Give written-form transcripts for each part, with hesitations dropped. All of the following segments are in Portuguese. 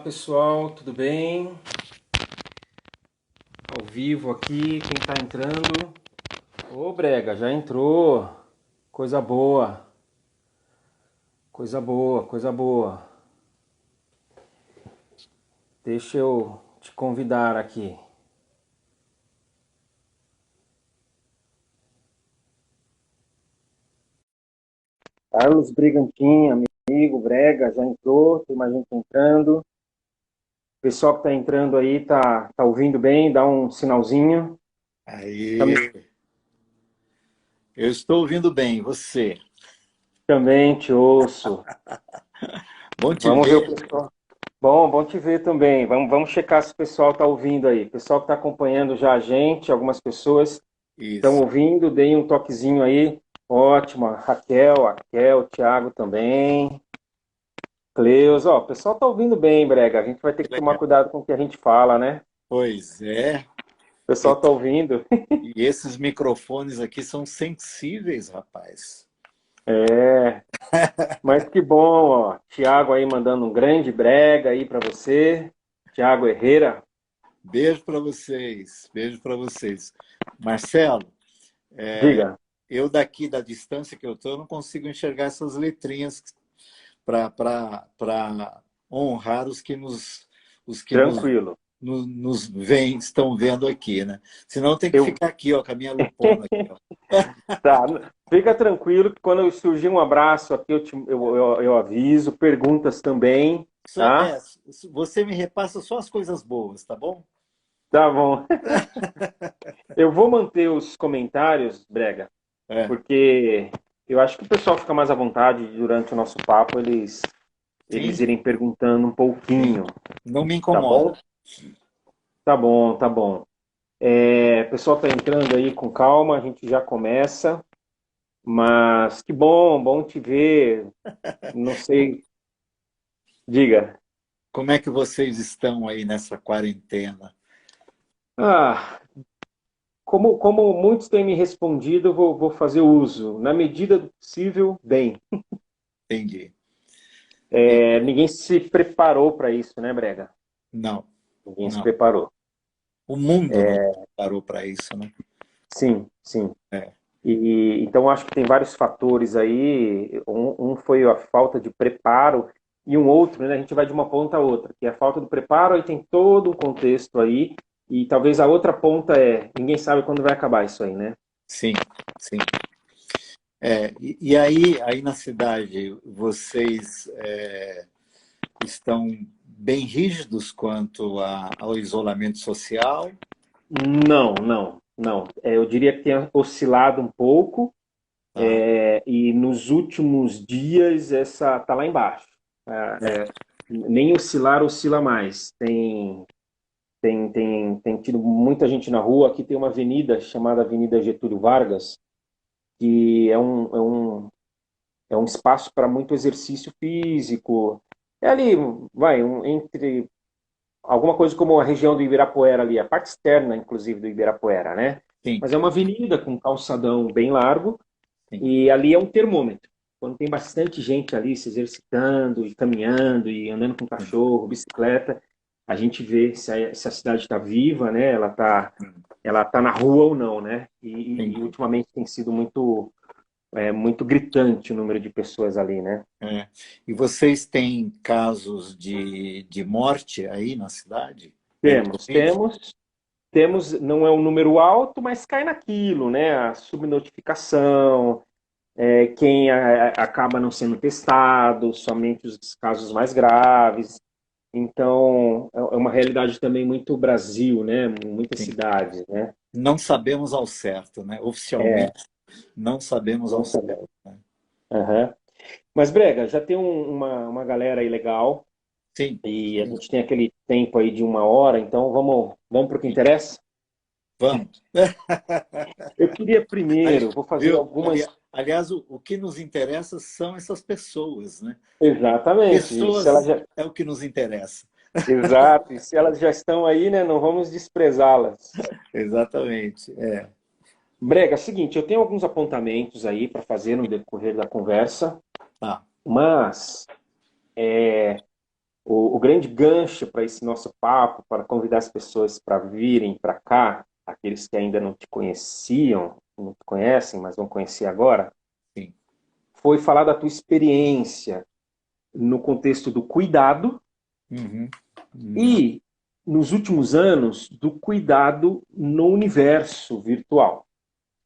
Pessoal, tudo bem? Ao vivo aqui, quem tá entrando? Ô Brega, já entrou. Coisa boa, coisa boa, coisa boa. Deixa eu te convidar aqui. Carlos Brigantin, amigo, Brega, já entrou, tem mais gente entrando. O pessoal que tá entrando aí tá ouvindo bem, dá um sinalzinho. Aí, eu estou ouvindo bem, você. Também te ouço. Bom te Vamos ver o ver. pessoal. Bom te ver também. Vamos checar se o pessoal está ouvindo aí. O pessoal que está acompanhando já a gente, algumas pessoas estão Isso. ouvindo, deem um toquezinho aí. Ótimo. Raquel, Thiago também. Cleus, ó, o pessoal está ouvindo bem, Brega. A gente vai ter Que que tomar legal. cuidado com o que a gente fala, né? Pois é. O pessoal está ouvindo. E esses microfones aqui são sensíveis, rapaz. É, mas que bom, ó. Thiago aí mandando um grande Brega aí para você. Thiago Herrera, Beijo para vocês. Beijo para vocês. Marcelo, diga. eu daqui da distância que eu estou, não consigo enxergar essas letrinhas para honrar os que Tranquilo. nos veem, estão vendo aqui, né? Senão tem que Eu ficar aqui, ó, com a minha lupona aqui, ó. Tá, fica tranquilo que quando surgir um abraço aqui eu aviso, perguntas também, tá? Você me repassa só as coisas boas, tá bom? Tá bom. Eu vou manter os comentários, Brega, É, porque eu acho que o pessoal fica mais à vontade durante o nosso papo, eles sim, irem perguntando um sim. pouquinho, Não me tá bom? incomoda. Tá bom, tá bom. O pessoal tá entrando aí com calma, a gente já começa, mas que bom te ver. Não sei, diga. Como é que vocês estão aí nessa quarentena? Ah, como muitos têm me respondido, eu vou fazer uso, na medida do possível, bem. Entendi. E- Ninguém se preparou para isso, né, Brega? Não, Ninguém se não. preparou. O mundo não parou para isso, né? Sim, sim. É, Então acho que tem vários fatores aí. Um foi a falta de preparo e um outro, né? A gente vai de uma ponta a outra, que é a falta do preparo, aí tem todo um contexto aí. E talvez a outra ponta ninguém sabe quando vai acabar isso aí, né? sim, sim. E aí na cidade, vocês estão bem rígidos quanto ao isolamento social? Não. Eu diria que tem oscilado um pouco. Tá? E nos últimos dias essa tá lá embaixo. É, Nem oscila mais. Tem tido muita gente na rua. Aqui tem uma avenida chamada Avenida Getúlio Vargas, que é um espaço para muito exercício físico. É ali, entre alguma coisa como a região do Ibirapuera ali, a parte externa, inclusive, do Ibirapuera, né? sim, Mas é uma avenida com calçadão bem largo. sim. E ali é um termômetro. Quando tem bastante gente ali se exercitando, e caminhando, e andando com Sim, cachorro, bicicleta, a gente vê se a cidade está viva, né? Ela tá na rua ou não, né? E entendi. ultimamente tem sido muito gritante o número de pessoas ali, né? É. E vocês têm casos de morte aí na cidade? Temos, Eventualmente? temos, temos, não é um número alto, mas cai naquilo, né? A subnotificação, quem acaba não sendo testado, somente os casos mais graves. Então, é uma realidade também muito Brasil, né? Muitas Sim. cidades, né? Não sabemos ao certo, né? É, Oficialmente, não sabemos ao não certo. sabemos. Né? Aham. Mas, Brega, já tem uma galera aí legal Sim, e a gente tem aquele tempo aí de 1 hora, então vamos para o que sim. interessa? Vamos. Eu queria primeiro, vou fazer Viu? algumas. Aliás, o que nos interessa são essas pessoas, né? Exatamente. E se elas Pessoas já... é o que nos interessa. Exato. E se elas já estão aí, né? Não vamos desprezá-las. Exatamente. É. Brega, é o seguinte, eu tenho alguns apontamentos aí para fazer no decorrer da conversa, Tá. mas O grande gancho para esse nosso papo, para convidar as pessoas para virem para cá, aqueles que ainda não te conheciam, não te conhecem, mas vão conhecer agora, Sim. foi falar da tua experiência no contexto do cuidado Uhum. e, nos últimos anos, do cuidado no universo virtual.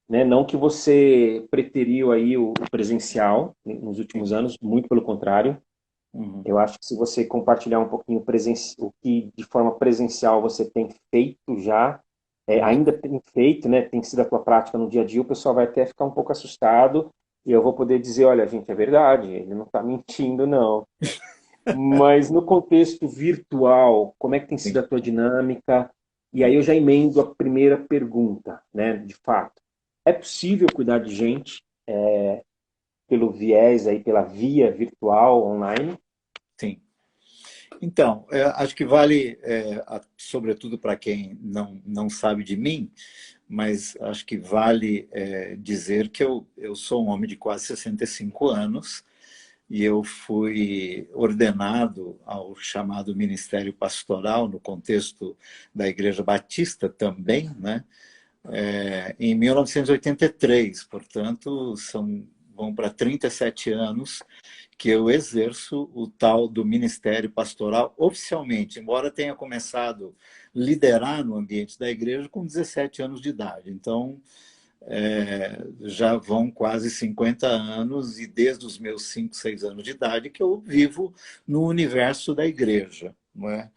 Né? Não que você preteriu aí o presencial nos últimos Sim. anos, muito pelo contrário. Uhum. Eu acho que se você compartilhar um pouquinho o que de forma presencial você tem feito já, Uhum. ainda tem feito, né, tem sido a tua prática no dia a dia, o pessoal vai até ficar um pouco assustado e eu vou poder dizer, olha, gente, é verdade, ele não está mentindo, não. Mas no contexto virtual, como é que tem sido Sim. a tua dinâmica? E aí eu já emendo a primeira pergunta, né, de fato. É possível cuidar de gente pelo viés aí, pela via virtual, online? Sim. Então, acho que vale, sobretudo para quem não sabe de mim, mas acho que vale dizer que eu sou um homem de quase 65 anos e eu fui ordenado ao chamado Ministério Pastoral no contexto da Igreja Batista também, né? Em 1983, portanto, vão para 37 anos que eu exerço o tal do Ministério Pastoral oficialmente, embora tenha começado a liderar no ambiente da igreja com 17 anos de idade. Então, já vão quase 50 anos e desde os meus 5, 6 anos de idade que eu vivo no universo da igreja, não é?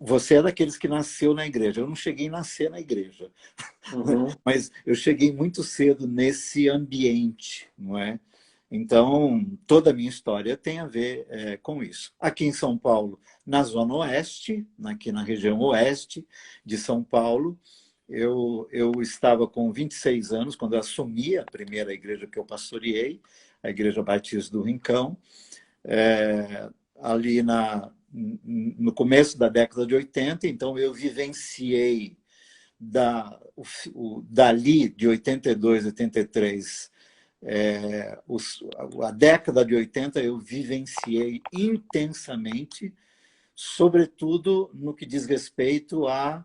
Você é daqueles que nasceu na igreja. Eu não cheguei a nascer na igreja, Uhum, mas eu cheguei muito cedo nesse ambiente, não é? Então, toda a minha história tem a ver com isso. Aqui em São Paulo, na Zona Oeste, aqui na região oeste de São Paulo, eu estava com 26 anos quando eu assumi a primeira igreja que eu pastoreei, a Igreja Batista do Rincão, ali no começo da década de 80. Então eu vivenciei dali de 82, 83, a década de 80 eu vivenciei intensamente, sobretudo no que diz respeito a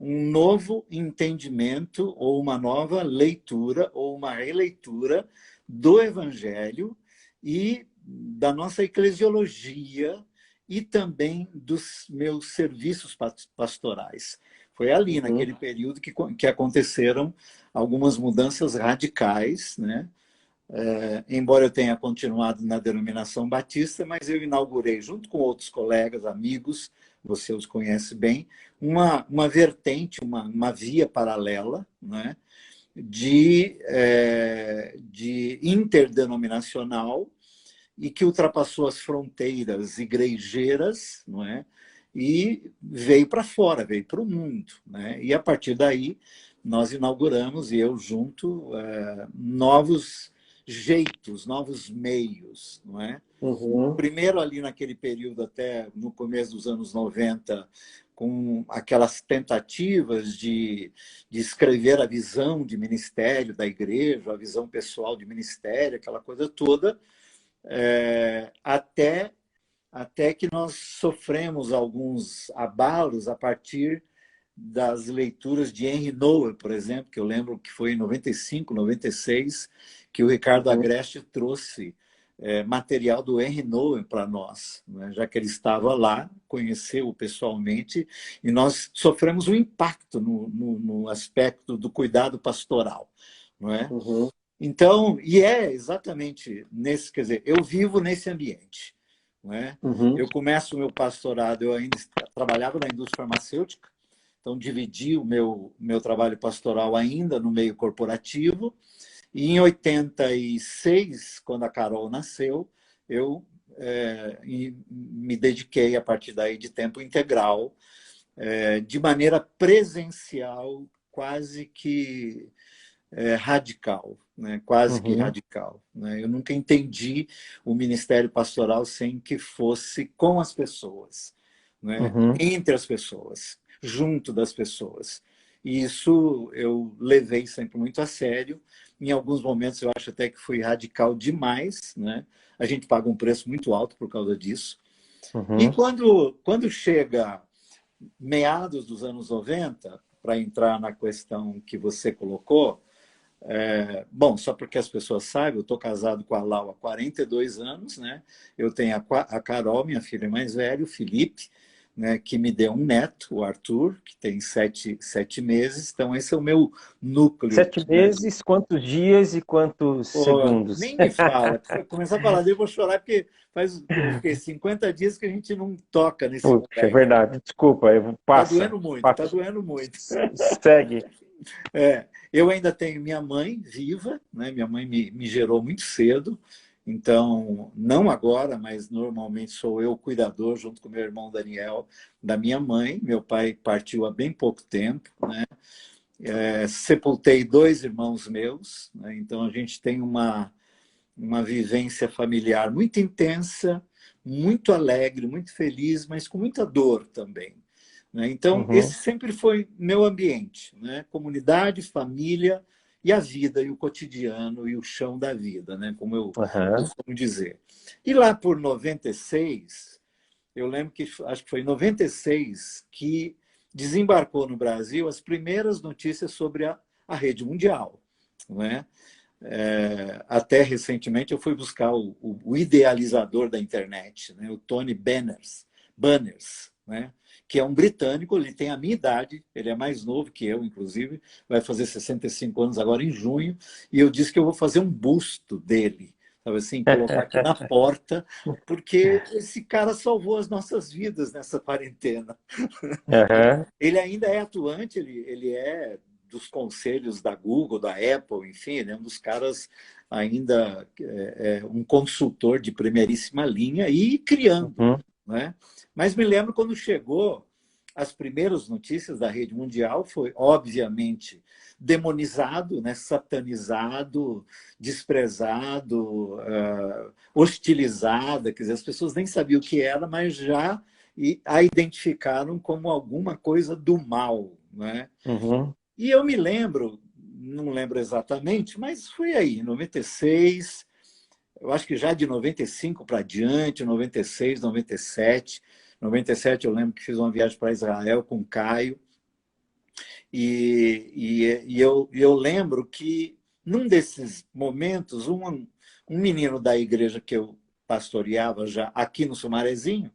um novo entendimento ou uma nova leitura ou uma releitura do Evangelho e da nossa eclesiologia e também dos meus serviços pastorais. Foi ali, uhum. naquele período, que aconteceram algumas mudanças radicais, né? Embora eu tenha continuado na denominação batista, mas eu inaugurei, junto com outros colegas, amigos, você os conhece bem, uma vertente, uma via paralela, né, de interdenominacional e que ultrapassou as fronteiras igrejeiras, não é? E veio para fora, veio para o mundo, né? E a partir daí nós inauguramos, e eu junto, novos jeitos, novos meios, não é? Uhum, Primeiro ali naquele período, até no começo dos anos 90, com aquelas tentativas de escrever a visão de ministério da igreja, a visão pessoal de ministério, aquela coisa toda, até que nós sofremos alguns abalos a partir das leituras de Henry Nouwen, por exemplo, que eu lembro que foi em 95, 96, que o Ricardo uhum, Agreste trouxe material do Henry Nouwen para nós, né? Já que ele estava lá, conheceu-o pessoalmente, e nós sofremos um impacto no aspecto do cuidado pastoral, não é? uhum, Então, e é exatamente nesse, quer dizer, eu vivo nesse ambiente, não é? uhum, Eu começo o meu pastorado, eu ainda trabalhava na indústria farmacêutica, então dividi o meu trabalho pastoral ainda no meio corporativo, e em 86, quando a Carol nasceu, eu me dediquei a partir daí de tempo integral, de maneira presencial, quase que radical, né? Quase que uhum, radical. Né? Eu nunca entendi o ministério pastoral sem que fosse com as pessoas, né? uhum, Entre as pessoas, junto das pessoas. E isso eu levei sempre muito a sério. Em alguns momentos eu acho até que fui radical demais, né? A gente paga um preço muito alto por causa disso. E Uhum. quando chega meados dos anos 90, para entrar na questão que você colocou, bom, só porque as pessoas saibam, eu estou casado com a Lau há 42 anos, né? Eu tenho a Carol, minha filha mais velha, o Felipe, né, que me deu um neto, o Arthur, que tem sete meses. Então, esse é o meu núcleo, Sete né? meses, quantos dias e quantos Pô, segundos? nem me fala. Começar a falar dele, eu vou chorar, porque faz o quê? 50 dias que a gente não toca nesse Puxa, é moleque. verdade. Desculpa, Tá passa. doendo muito, tá Passa. doendo muito. Segue. Eu ainda tenho minha mãe viva, né? Minha mãe me gerou muito cedo, então, não agora, mas normalmente sou eu o cuidador, junto com meu irmão Daniel, da minha mãe. Meu pai partiu há bem pouco tempo, né? Sepultei dois irmãos meus, né? Então a gente tem uma vivência familiar muito intensa, muito alegre, muito feliz, mas com muita dor também, né? Então, esse Uhum. sempre foi meu ambiente, né? Comunidade, família e a vida, e o cotidiano, e o chão da vida, né? Como eu Aham. costumo dizer. E lá por 96, eu lembro que, acho que foi em 96, que desembarcou no Brasil as primeiras notícias sobre a rede mundial, né? Até recentemente eu fui buscar o idealizador da internet, né? O Tony Banners, né? Que é um britânico, ele tem a minha idade, ele é mais novo que eu, inclusive, vai fazer 65 anos agora em junho, e eu disse que eu vou fazer um busto dele, sabe assim, colocar aqui na porta, porque esse cara salvou as nossas vidas nessa quarentena. Aham. Ele ainda é atuante, ele é dos conselhos da Google, da Apple, enfim, ele é um dos caras ainda, um consultor de primeiríssima linha e criando, Uhum. né? Mas me lembro quando chegou as primeiras notícias da rede mundial, foi obviamente demonizado, né? Satanizado, desprezado, hostilizada, quer dizer, as pessoas nem sabiam o que era, mas já a identificaram como alguma coisa do mal, né? Uhum. E eu me lembro, não lembro exatamente, mas foi aí, em 96, eu acho que já de 95 para diante, 96, 97. 97 eu lembro que fiz uma viagem para Israel com o Caio, e eu lembro que, num desses momentos, um menino da igreja que eu pastoreava já aqui no Sumarezinho,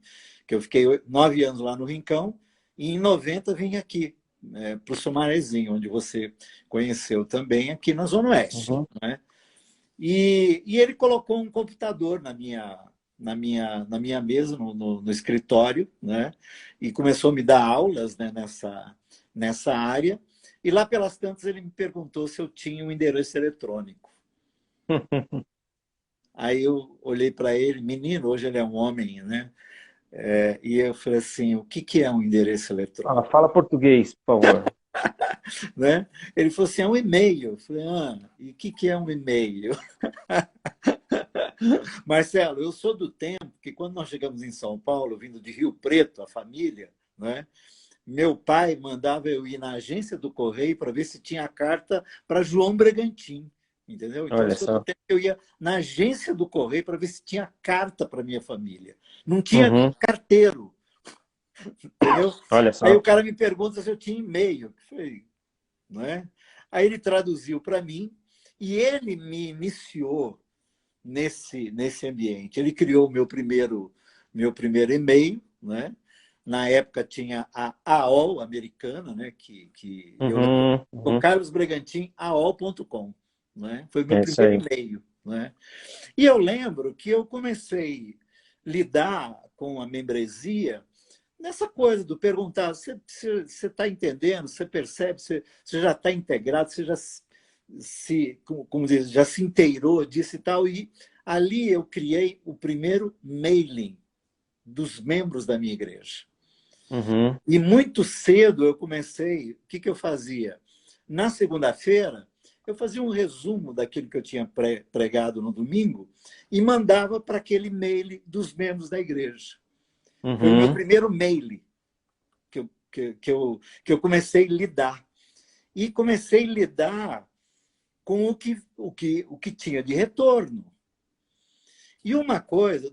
que eu fiquei 9 anos lá no Rincão, e em 90 vim aqui, né, para o Sumarezinho, onde você conheceu também, aqui na Zona Oeste, Uhum. né? E ele colocou um computador na minha mesa, no escritório, né? E começou a me dar aulas, né, nessa área. E lá pelas tantas ele me perguntou se eu tinha um endereço eletrônico. Aí eu olhei para ele, menino, hoje ele é um homem, né? E eu falei assim, o que é um endereço Ah, eletrônico? fala português, por favor. Né? Ele falou assim, é um e-mail. Eu falei, e o que é um e-mail? Marcelo, eu sou do tempo que, quando nós chegamos em São Paulo, vindo de Rio Preto, a família, né? Meu pai mandava eu ir na agência do Correio para ver se tinha carta para João Bregantin, entendeu? Então, eu Olha sou do só. tempo que eu ia na agência do Correio para ver se tinha carta para minha família. Não tinha Uhum. carteiro, entendeu? Olha Aí só. o cara me pergunta se eu tinha e-mail. Eu falei, não é? Aí ele traduziu para mim e ele me iniciou nesse ambiente. Ele criou o meu primeiro e-mail, né? Na época tinha a AOL americana, né? Que eu lembro, Uhum. o Uhum. Carlos Bregantin, AOL.com, né? Foi o meu É isso primeiro aí. e-mail, né? E eu lembro que eu comecei a lidar com a membresia nessa coisa do perguntar, você está entendendo, você percebe, você já está integrado, você já como diz, já se inteirou disso e tal. E ali eu criei o primeiro mailing dos membros da minha igreja. Uhum. E muito cedo eu comecei, o que eu fazia? Na segunda-feira, eu fazia um resumo daquilo que eu tinha pregado no domingo e mandava para aquele mail dos membros da igreja. Foi o meu Uhum. primeiro mail que eu comecei a lidar. E comecei a lidar com o que tinha de retorno. E uma coisa,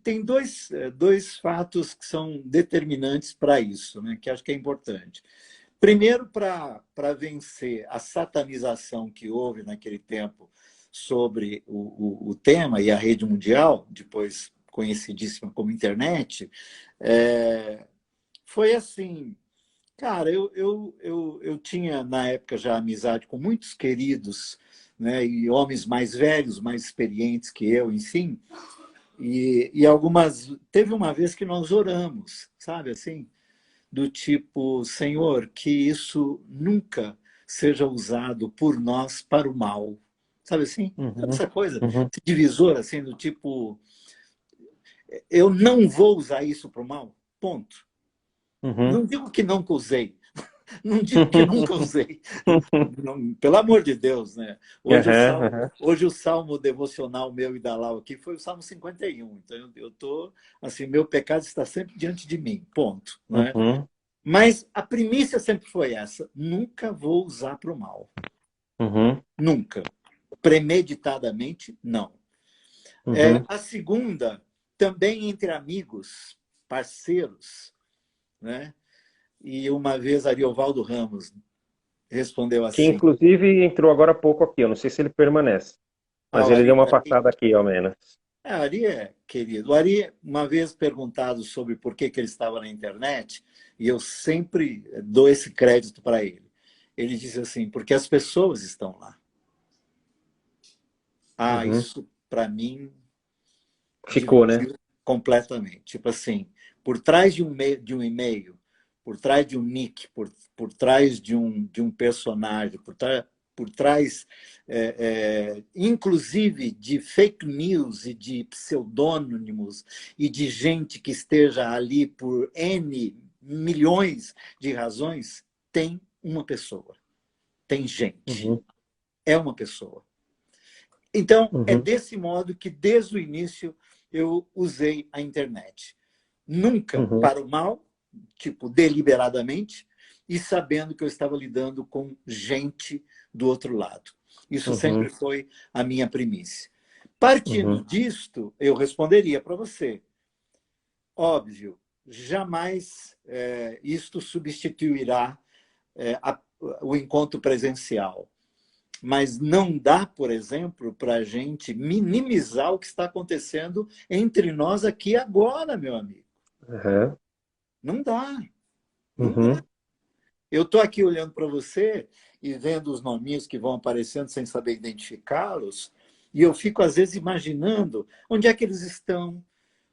tem dois fatos que são determinantes para isso, né, que acho que é importante. Primeiro, para vencer a satanização que houve naquele tempo sobre o tema e a rede mundial, depois conhecidíssima como internet, foi assim, cara, eu tinha na época já amizade com muitos queridos, né, e homens mais velhos, mais experientes que eu, enfim, e algumas... Teve uma vez que nós oramos, sabe assim? Do tipo, Senhor, que isso nunca seja usado por nós para o mal. Sabe assim? Sabe Uhum, essa coisa, uhum, esse divisor assim, do tipo, eu não vou usar isso para o mal, ponto. uhum. Não digo que nunca usei, não digo que nunca usei. Não, pelo amor de Deus, né? Aham, aham. Hoje o salmo devocional meu e da Lau aqui foi o Salmo 51. Então eu tô assim, meu pecado está sempre diante de mim, ponto, né? Uhum, Mas a primícia sempre foi essa: nunca vou usar para o mal. uhum, Nunca. Premeditadamente, não. uhum. A segunda, também entre amigos, parceiros, né? E uma vez Ariovaldo Ramos respondeu Que assim: inclusive entrou agora há pouco aqui. Eu não sei se ele permanece, mas ao ele deu Ari, uma passada aqui, ao menos. Ari é querido. O Ari, uma vez perguntado sobre por que ele estava na internet, e eu sempre dou esse crédito para ele. Ele disse assim: porque as pessoas estão lá. Ah, Uhum. isso para mim Ficou, né? dividiu completamente. Tipo assim, por trás de um e-mail, por trás de um nick, por trás de um personagem, por trás, inclusive, de fake news e de pseudônimos e de gente que esteja ali por N milhões de razões, tem uma pessoa, tem gente, Uhum, é uma pessoa. Então, é uhum, desse modo que, desde o início, eu usei a internet. Nunca uhum, para o mal, tipo, deliberadamente, e sabendo que eu estava lidando com gente do outro lado. Isso sempre uhum, foi a minha primícia. Partindo uhum, disto, eu responderia para você: óbvio, jamais isto substituirá o encontro presencial. Mas não dá, por exemplo, para a gente minimizar o que está acontecendo entre nós aqui agora, meu amigo. uhum, Não dá, não dá. uhum. Eu estou aqui olhando para você e vendo os nominhos que vão aparecendo sem saber identificá-los, e eu fico, às vezes, imaginando onde é que eles estão.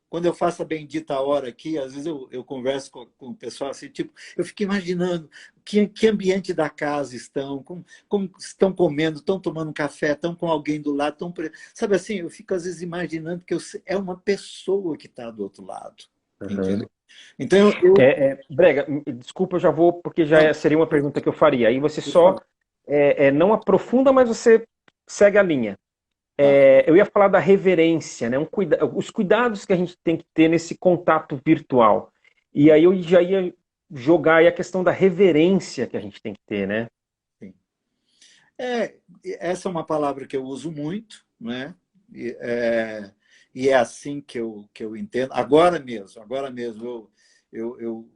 Quando eu faço a bendita hora aqui, às vezes eu converso com o pessoal assim, tipo, eu fico imaginando que ambiente da casa estão, como estão comendo, estão tomando um café, estão com alguém do lado, sabe assim, eu fico às vezes imaginando que é uma pessoa que está do outro lado, Uhum. entendeu? Então eu Brega, desculpa, eu já vou, porque já não, seria uma pergunta que eu faria. Aí você por só favor, não aprofunda, mas você segue a linha. tá. Eu ia falar da reverência, né? Os cuidados que a gente tem que ter nesse contato virtual. E aí eu já ia jogar aí a questão da reverência que a gente tem que ter, né? Sim. Essa é uma palavra que eu uso muito, né? E é assim que eu entendo. Agora mesmo eu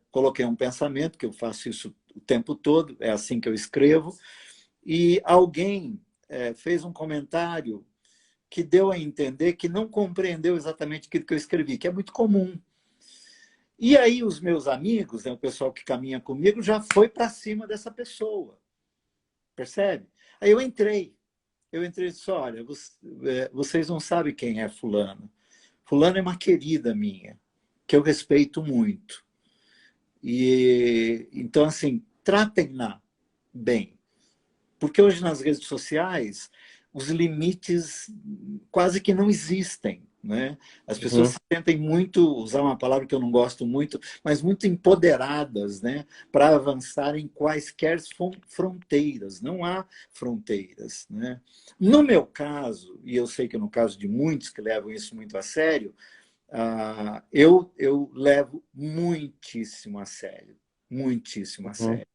coloquei um pensamento, que eu faço isso o tempo todo, é assim que eu escrevo, e alguém fez um comentário que deu a entender que não compreendeu exatamente aquilo que eu escrevi, que é muito comum. E aí os meus amigos, né, o pessoal que caminha comigo, já foi para cima dessa pessoa, percebe? Aí eu entrei e disse: olha, vocês não sabem quem é fulano. Fulano é uma querida minha, que eu respeito muito. E então, assim, tratem-na bem. Porque hoje nas redes sociais os limites quase que não existem, né? As pessoas Uhum, se sentem muito, usar uma palavra que eu não gosto muito, mas muito empoderadas, né? Para avançar em quaisquer fronteiras. Não há fronteiras, né? No meu caso, e eu sei que no caso de muitos que levam isso muito a sério, eu levo muitíssimo a sério, muitíssimo a uhum, sério.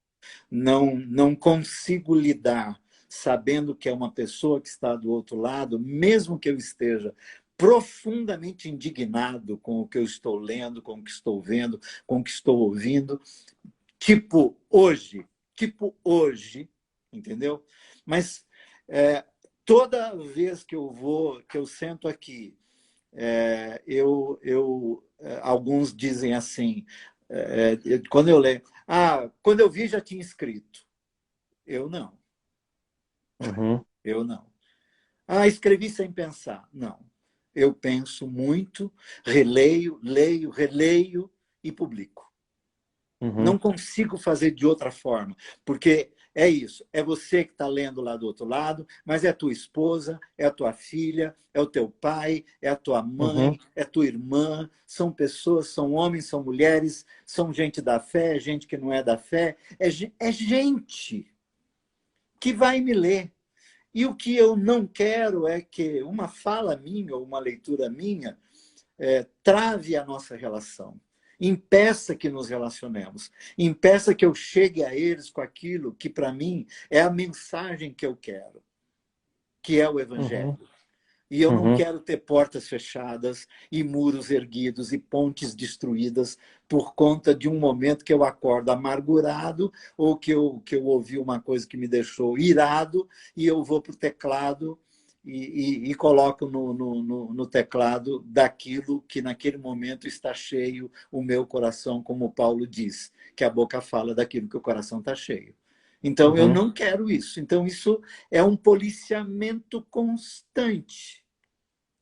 Não consigo lidar sabendo que é uma pessoa que está do outro lado, mesmo que eu esteja profundamente indignado com o que eu estou lendo, com o que estou vendo, com o que estou ouvindo, tipo hoje, entendeu? Mas toda vez que que eu sento aqui, alguns dizem assim, quando eu leio, quando eu vi já tinha escrito. Eu não. Uhum. Eu não. Escrevi sem pensar. Não. Eu penso muito, releio, leio, releio e publico. Não Uhum. consigo fazer de outra forma, porque é isso, é você que está lendo lá do outro lado, mas é a tua esposa, é a tua filha, é o teu pai, é a tua mãe, Uhum. é a tua irmã, são pessoas, são homens, são mulheres, são gente da fé, gente que não é da fé, é gente que vai me ler. E o que eu não quero é que uma fala minha ou uma leitura minha trave a nossa relação, impeça que nos relacionemos, impeça que eu chegue a eles com aquilo que, para mim, é a mensagem que eu quero, que é o Uhum. Evangelho. E eu não Uhum. quero ter portas fechadas e muros erguidos e pontes destruídas por conta de um momento que eu acordo amargurado ou que eu ouvi uma coisa que me deixou irado e eu vou para o teclado e coloco no teclado daquilo que naquele momento está cheio o meu coração, como Paulo diz, que a boca fala daquilo que o coração está cheio. Então, eu Uhum. não quero isso. Então, isso é um policiamento constante,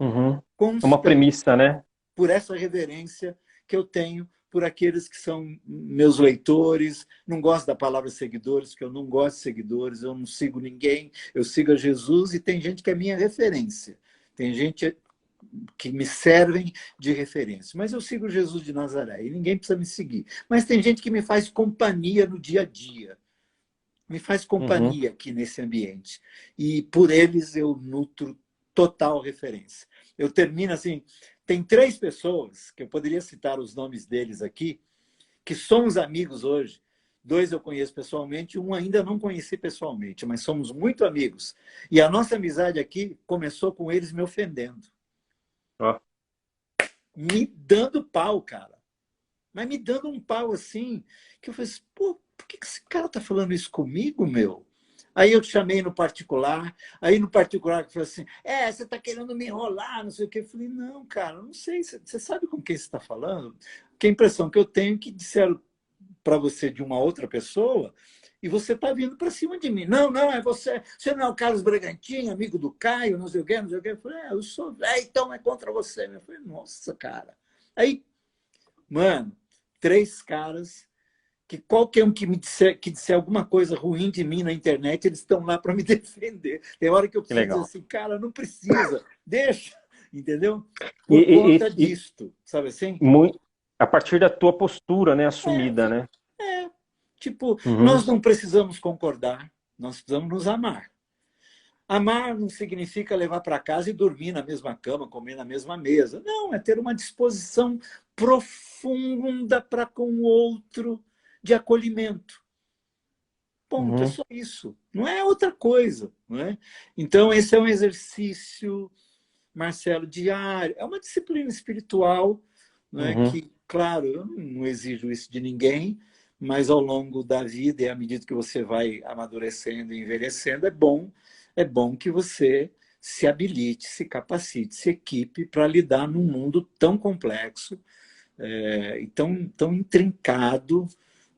Uhum. É uma constante, premissa, né? por essa reverência que eu tenho por aqueles que são meus leitores. Não gosto da palavra seguidores, porque eu não gosto de seguidores, eu não sigo ninguém, eu sigo a Jesus e tem gente que é minha referência. Tem gente que me servem de referência. Mas eu sigo Jesus de Nazaré e ninguém precisa me seguir. Mas tem gente que me faz companhia no dia a dia, me faz Uhum. companhia aqui nesse ambiente. E por eles eu nutro total referência. Eu termino assim, tem 3 pessoas, que eu poderia citar os nomes deles aqui, que somos amigos hoje. 2 eu conheço pessoalmente, um ainda não conheci pessoalmente, mas somos muito amigos. E a nossa amizade aqui começou com eles me ofendendo. Ó. Me dando pau, cara. Mas me dando um pau assim, que eu falei assim, pô, por que esse cara tá falando isso comigo, meu? Aí eu te chamei no particular, aí no particular eu falei assim, você tá querendo me enrolar, não sei o quê. Eu falei, não, cara, não sei, você sabe com quem você está falando? Que a impressão que eu tenho é que disseram para você de uma outra pessoa e você está vindo para cima de mim. Não, não, é você não é o Carlos Bragantini, amigo do Caio, não sei o quê, não sei o quê. Eu falei, eu sou, então é contra você. Eu falei, nossa, cara. Aí, mano, 3 caras que qualquer um que disser alguma coisa ruim de mim na internet, eles estão lá para me defender. Tem hora que eu Que preciso dizer legal. assim, cara, não precisa, deixa, entendeu? E, Por e, conta e, e disto, sabe assim? muito, a partir da tua postura, né, É, assumida, né? é, tipo, nós Uhum. não precisamos concordar, nós precisamos nos amar. Amar não significa levar para casa e dormir na mesma cama, comer na mesma mesa. Não, é ter uma disposição profunda para com o outro de acolhimento. Ponto, é Uhum. só isso. Não é outra coisa. Não é? Então, esse é um exercício, Marcelo, diário. É uma disciplina espiritual, não é? Uhum. Que, claro, eu não exijo isso de ninguém, mas ao longo da vida e à medida que você vai amadurecendo e envelhecendo, é bom que você se habilite, se capacite, se equipe para lidar num mundo tão complexo e tão intrincado,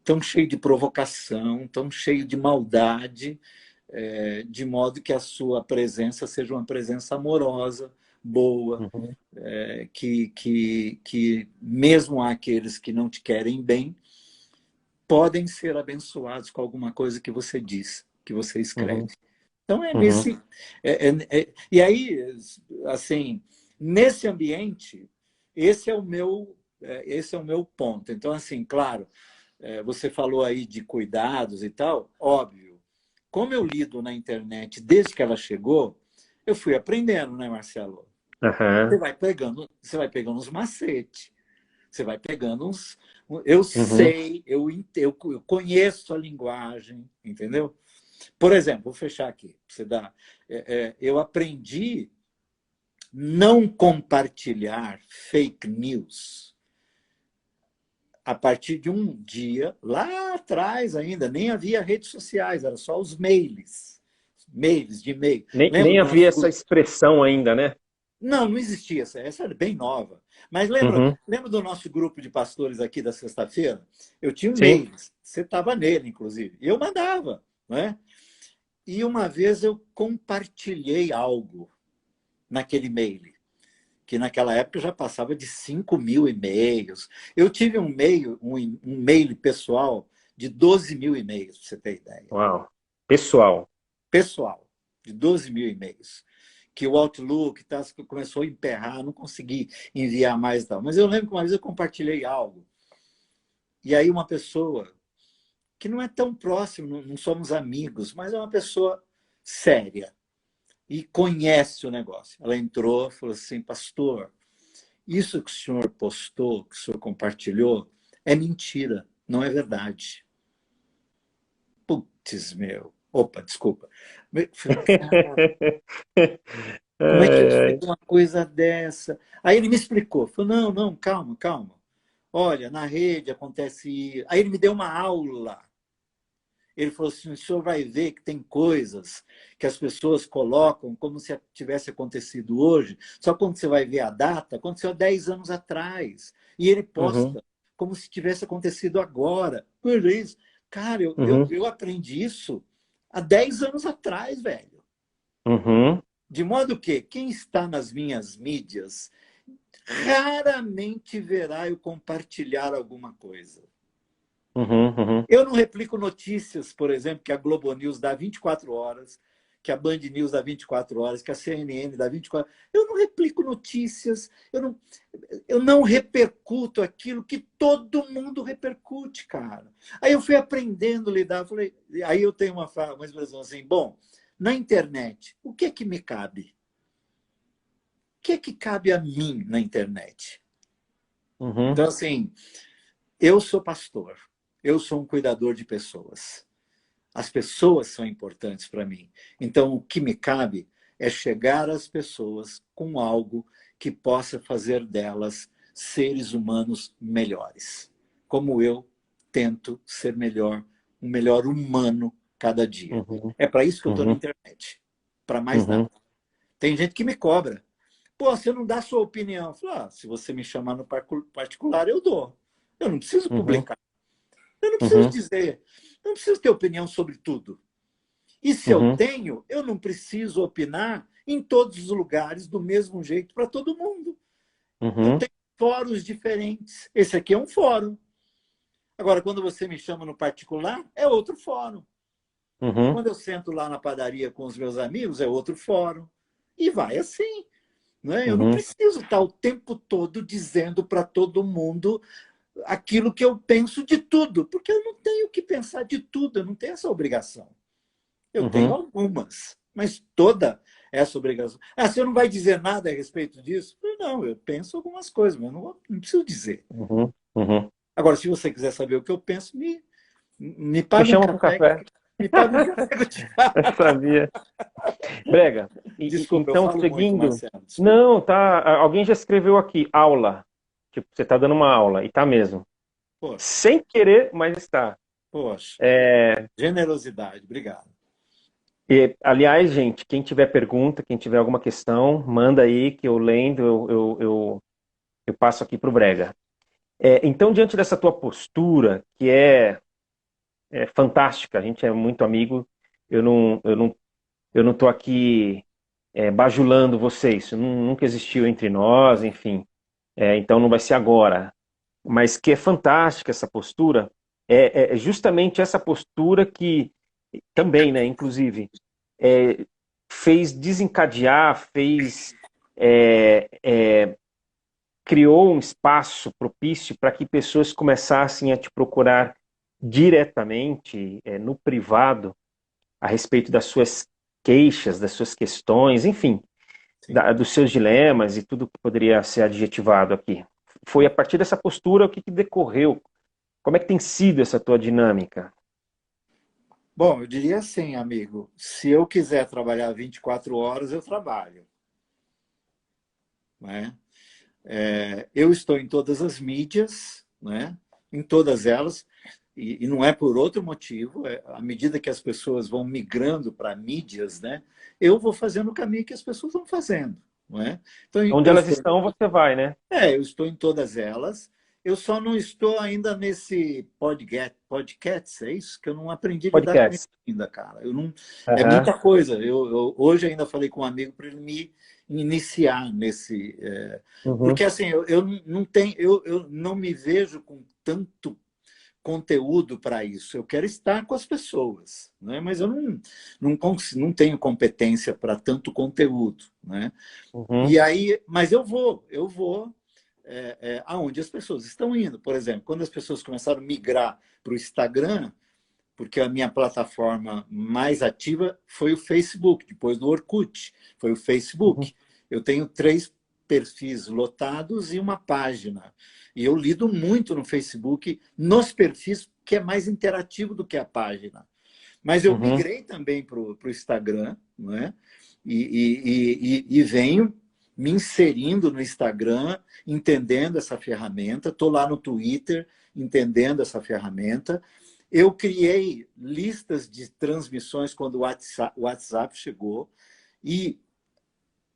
tão cheio de provocação, tão cheio de maldade, de modo que a sua presença seja uma presença amorosa, boa, Uhum. que mesmo aqueles que não te querem bem, podem ser abençoados com alguma coisa que você diz, que você escreve. Uhum. Então, é Uhum. nesse. E aí, assim, nesse ambiente, esse é o meu ponto. Então, assim, claro, você falou aí de cuidados e tal, óbvio. Como eu lido na internet desde que ela chegou, eu fui aprendendo, né, Marcelo? Aham. Você vai pegando uns macetes, você vai pegando uns. Eu Uhum. sei, eu conheço a linguagem, entendeu? Por exemplo, vou fechar aqui. Eu aprendi não compartilhar fake news a partir de um dia, lá atrás ainda, nem havia redes sociais, era só os mails, mails de e-mail. Lembra Nem do havia nosso essa grupo? expressão ainda, né? Não, não existia, essa era bem nova. Mas Uhum. lembra do nosso grupo de pastores aqui da sexta-feira? Eu tinha um Sim. mail, você estava nele, inclusive, e eu mandava, né? E uma vez eu compartilhei algo naquele mail, que naquela época já passava de 5.000 e-mails. Eu tive um mail pessoal de 12.000 e-mails, para você ter ideia. Uau. Pessoal. Pessoal, de 12.000 e-mails. Que o Outlook começou a emperrar, não consegui enviar mais e tal. Mas eu lembro que uma vez eu compartilhei algo. E aí uma pessoa, que não é tão próximo, não somos amigos, mas é uma pessoa séria e conhece o negócio. Ela entrou e falou assim, pastor, isso que o senhor postou, que o senhor compartilhou, é mentira, não é verdade. Putz, meu. Opa, desculpa. Eu falei, cara, como é que eu Ai, fiz ai. uma coisa dessa? Aí ele me explicou. Falou, não, não, calma, calma. Olha, na rede acontece... Aí ele me deu uma aula. Ele falou assim, o senhor vai ver que tem coisas que as pessoas colocam como se tivesse acontecido hoje, só quando você vai ver a data, aconteceu há 10 anos atrás. E ele Uhum. posta como se tivesse acontecido agora. Por isso, cara, Uhum. eu aprendi isso há 10 anos atrás, velho. Uhum. De modo que quem está nas minhas mídias raramente verá eu compartilhar alguma coisa. Uhum. Uhum. Eu não replico notícias, por exemplo, que a Globo News dá 24 horas, que a Band News dá 24 horas, que a CNN dá 24 horas. Eu não replico notícias, eu não repercuto aquilo que todo mundo repercute, cara. Aí eu fui aprendendo a lidar, falei, aí eu tenho uma expressão assim, bom, na internet, o que é que me cabe? O que é que cabe a mim na internet? Uhum. Então, assim, eu sou pastor, eu sou um cuidador de pessoas. As pessoas são importantes para mim. Então, o que me cabe é chegar às pessoas com algo que possa fazer delas seres humanos melhores. Como eu tento ser melhor, um melhor humano cada dia. Uhum. É para isso que eu estou na Uhum. internet. Para mais nada. Uhum. Tem gente que me cobra. Pô, você não dá sua opinião. Eu falo, se você me chamar no particular, eu dou. Eu não preciso Uhum. publicar. Eu não preciso Uhum. dizer. Eu não preciso ter opinião sobre tudo. E se eu Uhum. tenho, eu não preciso opinar em todos os lugares do mesmo jeito para todo mundo. Eu Uhum. tenho fóruns diferentes. Esse aqui é um fórum. Agora, quando você me chama no particular, é outro fórum. Uhum. Quando eu sento lá na padaria com os meus amigos, é outro fórum. E vai assim. Né? Eu não Uhum. preciso estar o tempo todo dizendo para todo mundo aquilo que eu penso de tudo, porque eu não tenho que pensar de tudo, eu não tenho essa obrigação. Eu tenho Uhum. algumas, mas toda essa obrigação. Você não vai dizer nada a respeito disso? Não, eu penso algumas coisas, mas não preciso dizer. Uhum. Uhum. Agora, se você quiser saber o que eu penso, me Me paga um chama para um café. café. Me paga um café que eu te Eu falo. sabia. Brega, Desculpa, eu então falo muito, seguindo. Marcelo. Desculpa. Não, tá. Alguém já escreveu aqui, aula. Tipo, você tá dando uma aula, e tá mesmo. Poxa, Sem querer, mas está. poxa. É, Generosidade, obrigado. aliás, gente, quem tiver pergunta, quem tiver alguma questão, manda aí que eu lendo, eu passo aqui para o Brega. Então, diante dessa tua postura, que é fantástica, a gente é muito amigo, eu não tô aqui bajulando vocês, isso nunca existiu entre nós, enfim. Então não vai ser agora. Mas que é fantástica essa postura, é justamente essa postura que também, né, inclusive, é, fez desencadear, é, é, criou um espaço propício para que pessoas começassem a te procurar diretamente, no privado, a respeito das suas queixas, das suas questões, enfim, Sim. dos seus dilemas e tudo que poderia ser adjetivado aqui. Foi a partir dessa postura o que decorreu? Como é que tem sido essa tua dinâmica? Bom, eu diria assim, amigo, se eu quiser trabalhar 24 horas, eu trabalho. não é? Eu estou em todas as mídias, né? Em todas elas, e não é por outro motivo, à medida que as pessoas vão migrando para mídias, né? Eu vou fazendo o caminho que as pessoas vão fazendo, não é? Então, Onde eu elas estou, estão, você vai, né? eu estou em todas elas, eu só não estou ainda nesse podcast, é isso? Que eu não aprendi a lidar com isso Podcast. ainda, cara. Eu não, é Aham. muita coisa. Hoje ainda falei com um amigo para ele me iniciar nesse. Uhum. Porque assim, eu não tenho, eu não me vejo com tanto conteúdo para isso. Eu quero estar com as pessoas, né? Mas eu não tenho competência para tanto conteúdo, né? Uhum. E aí, mas eu vou aonde as pessoas estão indo. Por exemplo, quando as pessoas começaram a migrar para o Instagram, porque a minha plataforma mais ativa foi o Facebook, depois do Orkut, foi o Uhum. Facebook. Eu tenho 3 perfis lotados e uma página. E eu lido muito no Facebook, nos perfis, que é mais interativo do que a página. Mas eu Uhum. migrei também para o Instagram, não é? E venho me inserindo no Instagram, entendendo essa ferramenta. Estou lá no Twitter, entendendo essa ferramenta. Eu criei listas de transmissões quando o WhatsApp chegou. E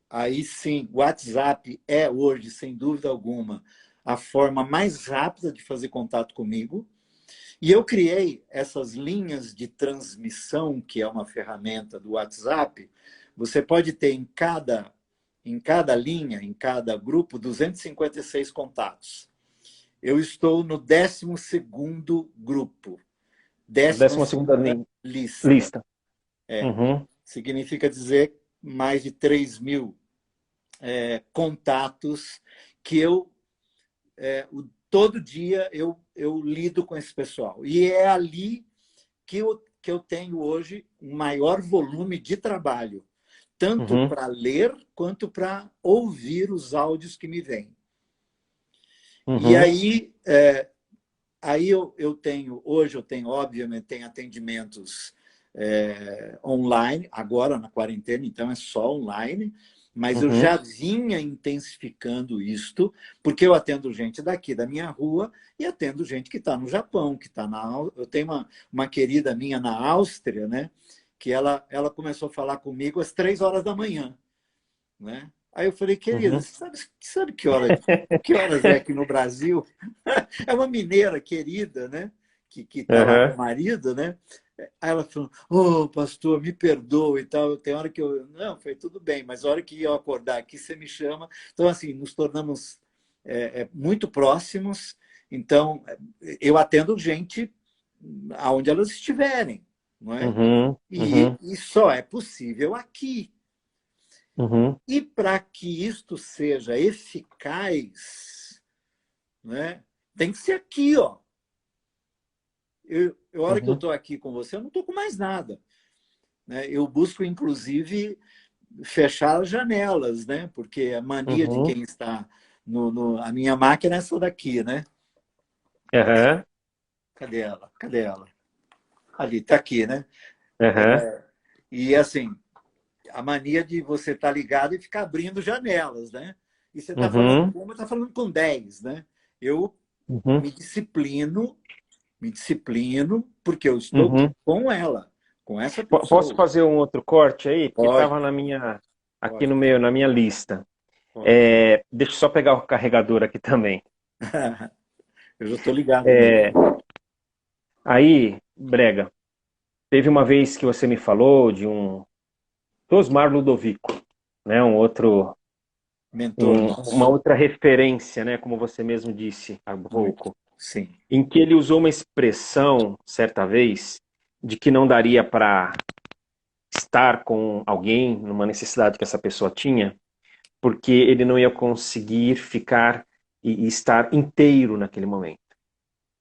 aí sim, o WhatsApp é hoje, sem dúvida alguma, a forma mais rápida de fazer contato comigo. E eu criei essas linhas de transmissão, que é uma ferramenta do WhatsApp. Você pode ter em cada linha, em cada grupo, 256 contatos. Eu estou no 12º grupo, A décima 12ª segunda lista. lista. Uhum. Significa dizer mais de 3.000 contatos que todo dia eu lido com esse pessoal. E é ali que eu tenho hoje um maior volume de trabalho, tanto Uhum. para ler quanto para ouvir os áudios que me vêm. E Uhum. aí hoje eu tenho, obviamente, tenho atendimentos online, agora na quarentena, então é só online, mas eu Uhum. já vinha intensificando isto, porque eu atendo gente daqui da minha rua e atendo gente que está no Japão, que está eu tenho uma querida minha na Áustria, né? Que ela começou a falar comigo às 3 horas da manhã, né? Aí eu falei, querida, Uhum. você sabe que horas é aqui no Brasil? É uma mineira querida, né? Que está lá com Uhum. o marido, né? Aí ela falou, ô, pastor, me perdoa e tal. Tem hora que eu... Não, foi tudo bem, mas a hora que eu acordar aqui, você me chama. Então, assim, nos tornamos muito próximos. Então, eu atendo gente aonde elas estiverem, não é? Uhum. E, Uhum. e só é possível aqui. Uhum. E para que isto seja eficaz, né, tem que ser aqui, ó. A hora que eu Uhum. estou aqui com você, eu não estou com mais nada, né? Eu busco, inclusive, fechar as janelas, né? Porque a mania de Uhum. quem está a minha máquina é essa daqui, né? Uhum. Cadê ela? Cadê ela? Ali, está aqui, né? Uhum. E assim, a mania de você estar ligado e ficar abrindo janelas, né? E você está falando Uhum. com uma, está falando com 10, né? Eu Uhum. me disciplino, porque eu estou Uhum. com ela, com essa Posso pessoa. fazer um outro corte aí? Porque Pode, estava aqui pode, no meio, na minha lista. pode. Deixa eu só pegar o carregador aqui também. Eu já estou ligado nele. É, aí, Brega, teve uma vez que você me falou de um Osmar Ludovico, né? Mentor Uma nosso. outra referência, né? Como você mesmo disse há Muito. pouco, Sim. em que ele usou uma expressão certa vez de que não daria para estar com alguém numa necessidade que essa pessoa tinha, porque ele não ia conseguir ficar e estar inteiro naquele momento,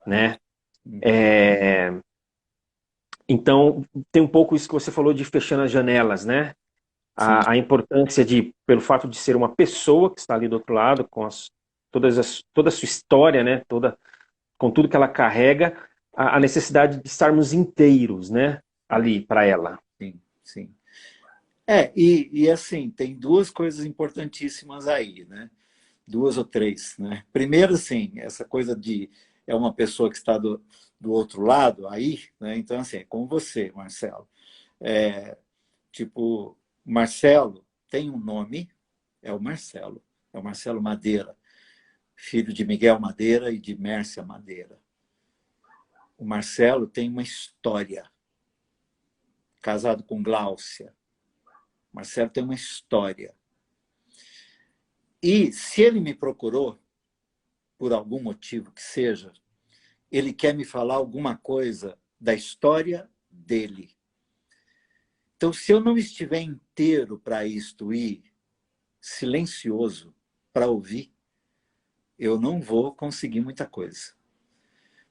né? Uhum. É, então, tem um pouco isso que você falou de fechando as janelas, né? Sim. A importância de, pelo fato de ser uma pessoa que está ali do outro lado, com toda a sua história, né? Com tudo que ela carrega, a necessidade de estarmos inteiros, né? Ali para ela. Sim. Sim. E assim, tem duas coisas importantíssimas aí, né? Duas ou três, né? Primeiro, assim, essa coisa de é uma pessoa que está do outro lado aí, né? Então, assim, é como você, Marcelo. É, tipo, Marcelo tem um nome, é o Marcelo Madeira, filho de Miguel Madeira e de Mércia Madeira. O Marcelo tem uma história, casado com Gláucia. O Marcelo tem uma história. E se ele me procurou, por algum motivo que seja, ele quer me falar alguma coisa da história dele. Então, se eu não estiver inteiro para isto e silencioso para ouvir, eu não vou conseguir muita coisa.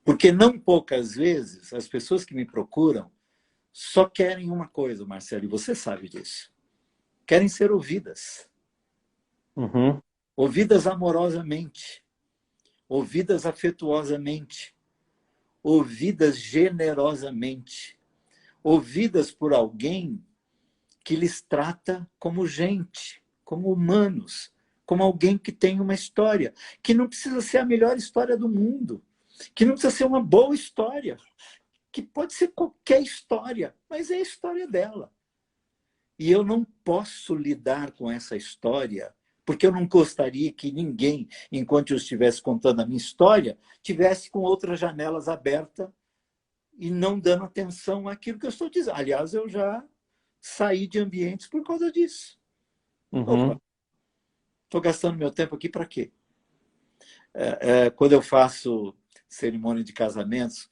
Porque não poucas vezes as pessoas que me procuram só querem uma coisa, Marcelo, e você sabe disso. Querem ser ouvidas. Uhum. Ouvidas amorosamente, ouvidas afetuosamente, ouvidas generosamente, ouvidas por alguém que lhes trata como gente, como humanos, como alguém que tem uma história, que não precisa ser a melhor história do mundo, que não precisa ser uma boa história, que pode ser qualquer história, mas é a história dela. E eu não posso lidar com essa história, porque eu não gostaria que ninguém, enquanto eu estivesse contando a minha história, tivesse com outras janelas abertas e não dando atenção àquilo que eu estou dizendo. Aliás, eu já saí de ambientes por causa disso. Opa, Uhum. estou gastando meu tempo aqui para quê? Quando eu faço cerimônia de casamentos,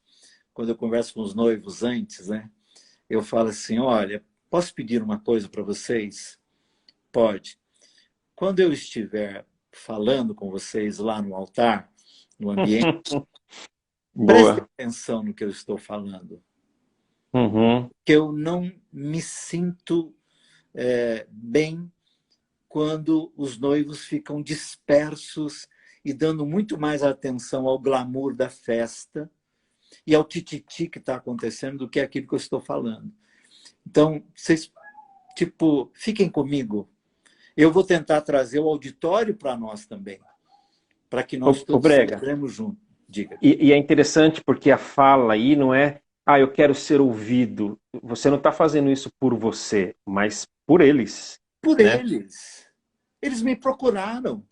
quando eu converso com os noivos antes, né, eu falo assim, olha, posso pedir uma coisa para vocês? Pode. Quando eu estiver falando com vocês lá no altar, no ambiente, prestem Boa. atenção no que eu estou falando, Uhum. que eu não me sinto bem quando os noivos ficam dispersos e dando muito mais atenção ao glamour da festa e ao tititi que está acontecendo do que aquilo que eu estou falando. Então, vocês, tipo, fiquem comigo. Eu vou tentar trazer o auditório para nós também, para que nós O todos Brega, celebremos juntos. Diga. e é interessante porque a fala aí não é, ah, eu quero ser ouvido. Você não está fazendo isso por você, mas por eles, Por né? eles. Eles me procuraram,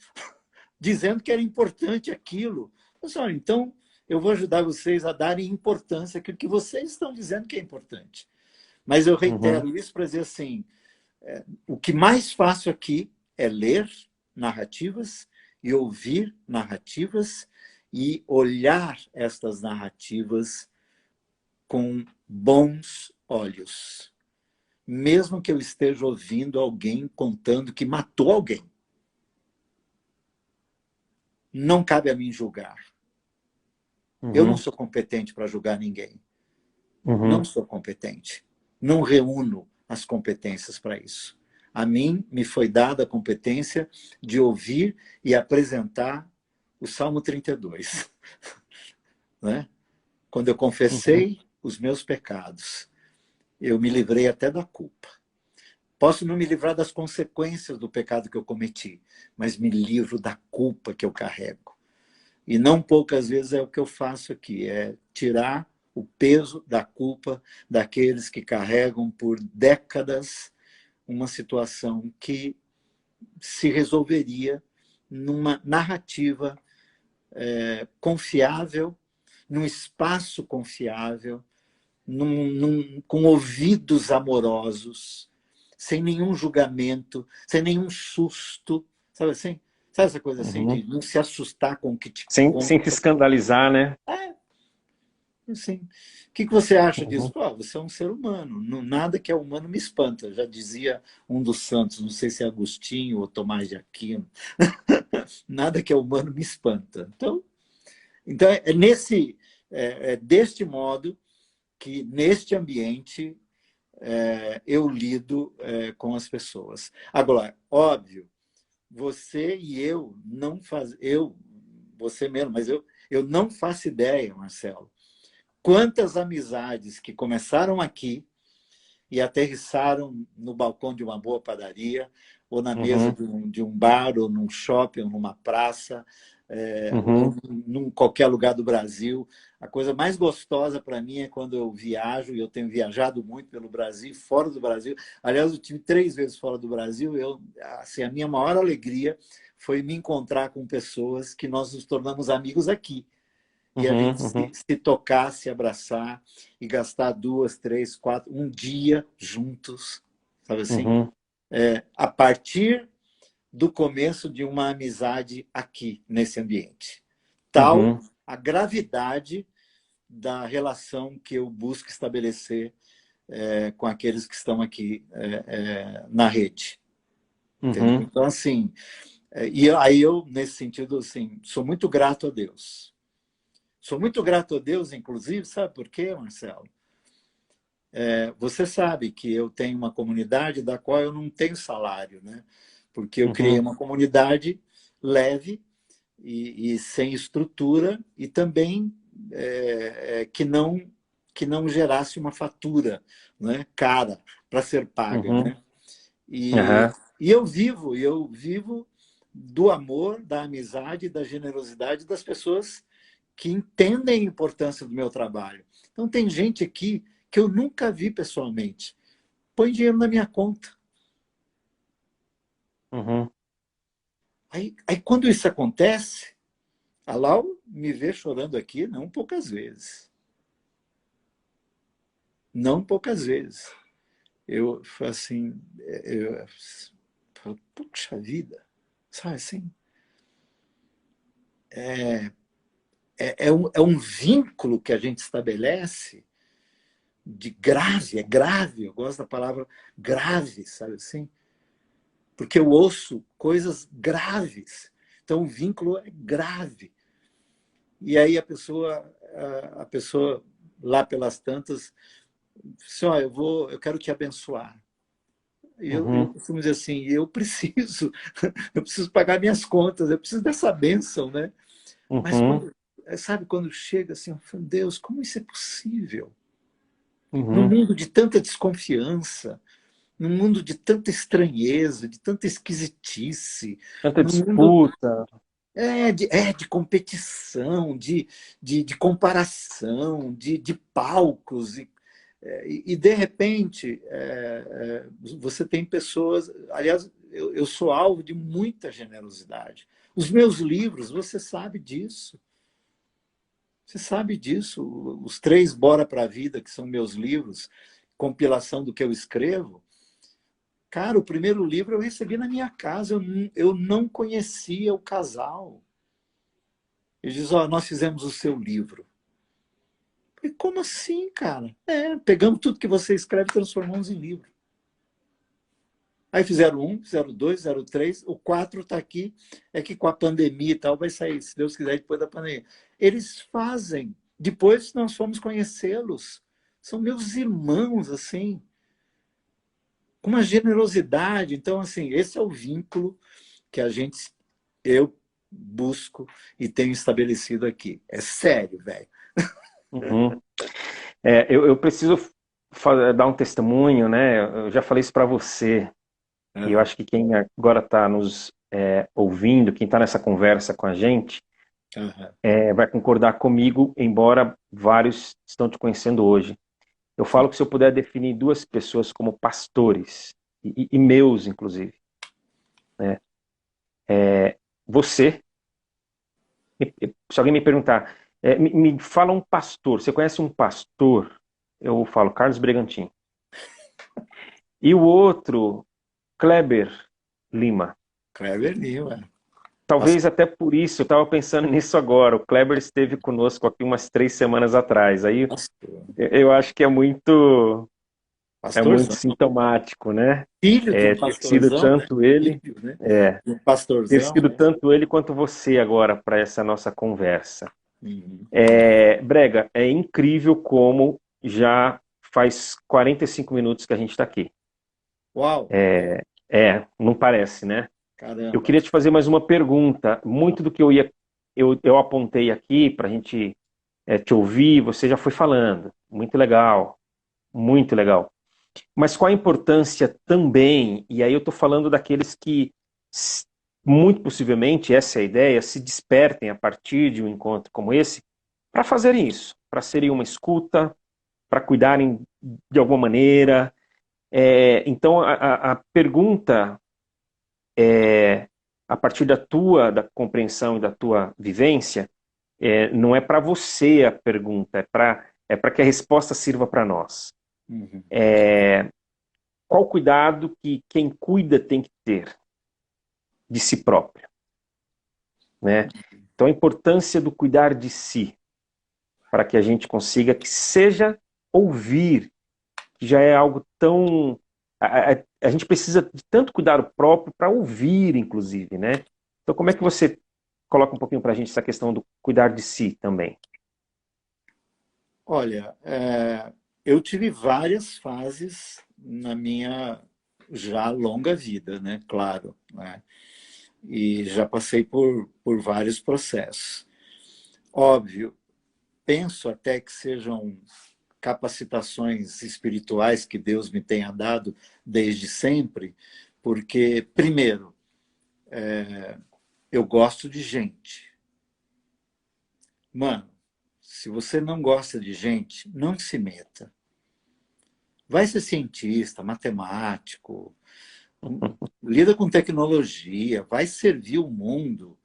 dizendo que era importante aquilo. Pessoal, então eu vou ajudar vocês a darem importância àquilo que vocês estão dizendo que é importante. Mas eu Uhum. reitero isso para dizer assim, o que mais faço aqui é ler narrativas e ouvir narrativas e olhar estas narrativas com bons olhos. Mesmo que eu esteja ouvindo alguém contando que matou alguém. Não cabe a mim julgar. Eu não Uhum. sou competente para julgar ninguém. Não Uhum. sou competente. Não reúno as competências para isso. A mim me foi dada a competência de ouvir e apresentar o Salmo 32. Né? Quando eu Uhum. confessei os meus pecados, eu me livrei até da culpa. Posso não me livrar das consequências do pecado que eu cometi, mas me livro da culpa que eu carrego. E não poucas vezes é o que eu faço aqui, é tirar o peso da culpa daqueles que carregam por décadas uma situação que se resolveria numa narrativa confiável, num espaço confiável, com ouvidos amorosos, sem nenhum julgamento, sem nenhum susto, sabe assim? Sabe essa coisa assim de Uhum. não se assustar com o que te Sem te conta? escandalizar, né? É, assim. O que você acha disso? Uhum. Pô, você é um ser humano. Nada que é humano me espanta. Já dizia um dos santos, não sei se é Agostinho ou Tomás de Aquino. Nada que é humano me espanta. Então é deste modo que neste ambiente eu lido com as pessoas. Agora, óbvio, você e eu não faz, eu, você mesmo, mas eu não faço ideia, Marcelo, quantas amizades que começaram aqui e aterrissaram no balcão de uma boa padaria, ou na mesa Uhum. de um bar, ou num shopping, ou numa praça, ou Uhum. num qualquer lugar do Brasil. A coisa mais gostosa para mim é quando eu viajo, e eu tenho viajado muito pelo Brasil, fora do Brasil. Aliás, eu tive 3 vezes fora do Brasil. Assim, a minha maior alegria foi me encontrar com pessoas que nós nos tornamos amigos aqui. E a Uhum. gente se, Uhum. se tocar, se abraçar e gastar 2, 3, 4, um dia juntos, sabe assim? Uhum. A partir do começo de uma amizade aqui, nesse ambiente. Tal Uhum. a gravidade da relação que eu busco estabelecer com aqueles que estão aqui na rede. Entendeu? Uhum. Então, assim, e aí eu, nesse sentido, assim, sou muito grato a Deus. Sou muito grato a Deus, inclusive, sabe por quê, Marcelo? Você sabe que eu tenho uma comunidade da qual eu não tenho salário, né? Porque eu criei Uhum. uma comunidade leve e sem estrutura e também que não gerasse uma fatura, né, cara para ser paga, Uhum. né? E, Aham. e eu vivo do amor, da amizade, da generosidade das pessoas que entendem a importância do meu trabalho. Então tem gente aqui que eu nunca vi pessoalmente. Põe dinheiro na minha conta. Uhum. Aí quando isso acontece, a Lau me vê chorando aqui não poucas vezes. Não poucas vezes. Eu assim, puxa vida, sabe assim? É um vínculo que a gente estabelece de grave, é grave, eu gosto da palavra grave, sabe assim? Porque eu ouço coisas graves. Então o vínculo é grave. E aí a pessoa lá pelas tantas, disse, ó, eu quero te abençoar. Eu Uhum. costumo dizer assim, eu preciso pagar minhas contas, eu preciso dessa bênção, né? Mas Uhum. sabe quando chega assim, eu falo, Deus, como isso é possível? Num Uhum. mundo de tanta desconfiança, num mundo de tanta estranheza, de tanta esquisitice, Tanta num mundo disputa. de competição, de comparação, de palcos. E, de repente, você tem pessoas. Aliás, eu sou alvo de muita generosidade. Os meus livros, você sabe disso. Você sabe disso. Os 3 Bora para a Vida, que são meus livros, compilação do que eu escrevo. Cara, o primeiro livro eu recebi na minha casa. Eu não conhecia o casal. Ele diz, ó, nós fizemos o seu livro. Eu falei, como assim, cara? Pegamos tudo que você escreve e transformamos em livro. Aí fizeram 1, fizeram 2, fizeram 3, o 4 está aqui, é que com a pandemia e tal vai sair, se Deus quiser, depois da pandemia. Eles fazem, depois nós fomos conhecê-los. São meus irmãos, assim, com uma generosidade. Então, assim, esse é o vínculo que eu busco e tenho estabelecido aqui. É sério, velho. Uhum. Eu preciso dar um testemunho, né? Eu já falei isso para você, e eu Aham, acho que quem agora está nos ouvindo, quem está nessa conversa com a gente, aham, vai concordar comigo, embora vários estão te conhecendo hoje. Eu sim. falo que se eu puder definir 2 pessoas como pastores, e meus, inclusive, né? Você, se alguém me perguntar, me fala um pastor, você conhece um pastor? Eu falo Carlos Bregantin. E o outro, Kleber Lima. Kleber Lima. Talvez até por isso, eu estava pensando nisso agora. O Kleber esteve conosco aqui umas 3 semanas atrás. Aí Pastor, eu acho que é muito pastorzão. sintomático, né? Filho de um Ter sido pastorzão, né? tanto ele, Filho, né? é, De um ter pastorzão, sido né? tanto ele quanto você agora para essa nossa conversa. Uhum. Brega, é incrível como já faz 45 minutos que a gente está aqui. Uau, Não parece, né? Eu caramba. queria te fazer mais uma pergunta. Muito do que eu apontei aqui para a gente te ouvir, você já foi falando. Muito legal, muito legal. Mas qual a importância também, e aí eu estou falando daqueles que, muito possivelmente, essa é a ideia, se despertem a partir de um encontro como esse, para fazerem isso, para serem uma escuta, para cuidarem de alguma maneira. Então, a pergunta é, a partir da compreensão e da tua vivência, não é para você a pergunta, é para que a resposta sirva para nós. Uhum. Qual cuidado que quem cuida tem que ter de si próprio, né? Então, a importância do cuidar de si, para que a gente consiga, que seja ouvir, que já é algo tão... A gente precisa de tanto cuidado próprio para ouvir, inclusive, né? Então, como é que você coloca um pouquinho para a gente essa questão do cuidar de si também? Olha, eu tive várias fases na minha já longa vida, né? Claro, né? E já passei por vários processos. Óbvio, penso até que sejam capacitações espirituais que Deus me tenha dado desde sempre, porque, primeiro, eu gosto de gente. Mano, se você não gosta de gente, não se meta. Vai ser cientista, matemático, lida com tecnologia, vai servir o mundo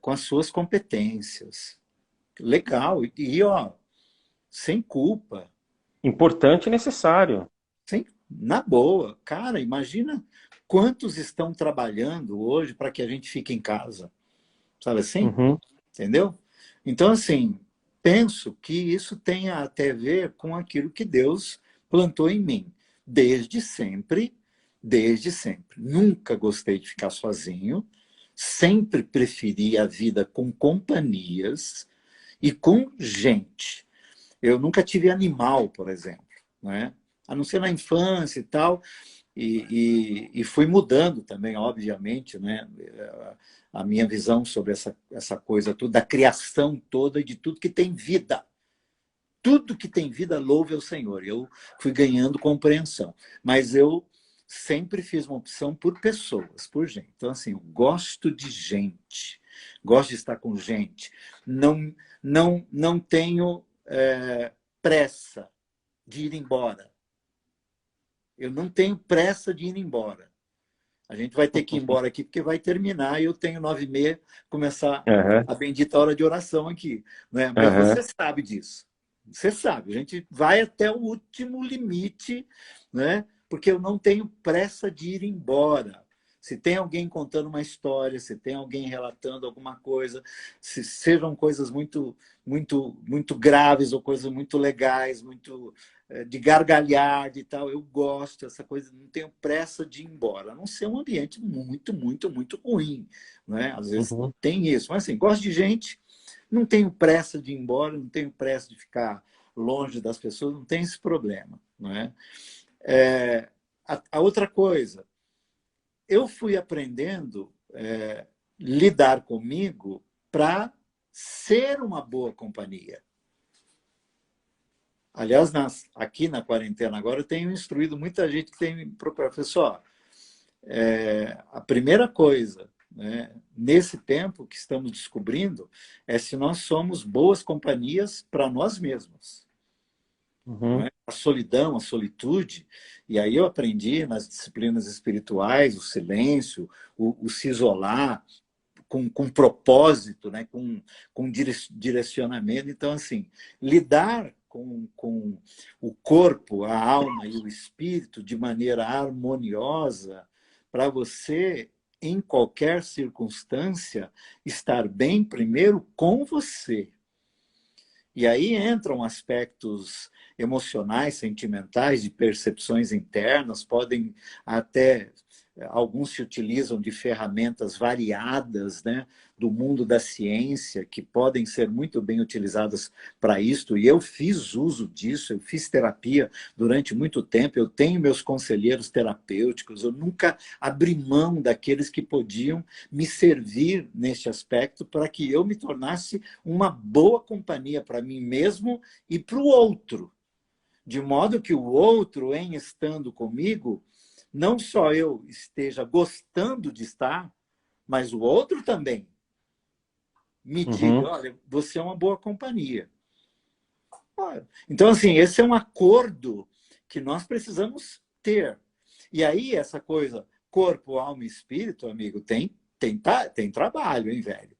com as suas competências. Legal. E, ó, sem culpa, Importante e necessário. na boa. Cara, imagina quantos estão trabalhando hoje para que a gente fique em casa. Sabe assim? Uhum. Entendeu? Então, assim, penso que isso tenha até a ver com aquilo que Deus plantou em mim. Desde sempre, desde sempre. Nunca gostei de ficar sozinho, sempre preferi a vida com companhias e com gente. Eu nunca tive animal, por exemplo, né? A não ser na infância e tal, e fui mudando também, obviamente, né? A minha visão sobre essa coisa toda, da criação toda e de tudo que tem vida. Tudo que tem vida, louve ao Senhor. Eu fui ganhando compreensão. Mas eu sempre fiz uma opção por pessoas, por gente. Então, assim, eu gosto de gente. Gosto de estar com gente. Não tenho pressa de ir embora. Eu não tenho pressa de ir embora. A gente vai ter que ir embora aqui porque vai terminar e eu tenho 9h30 começar Uhum. a bendita hora de oração aqui, né? Mas você Uhum. sabe disso. Você sabe, a gente vai até o último limite, né? Porque eu não tenho pressa de ir embora. Se tem alguém contando uma história, se tem alguém relatando alguma coisa, se sejam coisas muito graves ou coisas muito legais, muito de gargalhar, de tal, eu gosto dessa coisa, não tenho pressa de ir embora, a não ser um ambiente muito ruim, né? Às vezes Uhum. tem isso, mas assim, gosto de gente, não tenho pressa de ir embora, não tenho pressa de ficar longe das pessoas, não tem esse problema, não é? A outra coisa, eu fui aprendendo lidar comigo para ser uma boa companhia. Aliás, aqui na quarentena agora, eu tenho instruído muita gente que tem me procurado. Pessoal, a primeira coisa, né, nesse tempo que estamos descobrindo, é se nós somos boas companhias para nós mesmos. Não Uhum. é? A solidão, a solitude, e aí eu aprendi nas disciplinas espirituais, o silêncio, o se isolar, com propósito, né? com direcionamento. Então, assim, lidar com o corpo, a alma e o espírito de maneira harmoniosa, para você, em qualquer circunstância, estar bem primeiro com você. E aí entram aspectos emocionais, sentimentais, de percepções internas, podem até, alguns se utilizam de ferramentas variadas, né, do mundo da ciência, que podem ser muito bem utilizadas para isto, e eu fiz uso disso, eu fiz terapia durante muito tempo, eu tenho meus conselheiros terapêuticos, eu nunca abri mão daqueles que podiam me servir neste aspecto para que eu me tornasse uma boa companhia para mim mesmo e para o outro. de modo que o outro, em estando comigo, não só eu esteja gostando de estar, mas o outro também me diga, Uhum. olha, você é uma boa companhia. Então, assim, esse é um acordo que nós precisamos ter. E aí, essa coisa, corpo, alma e espírito, amigo, tem trabalho, hein, velho?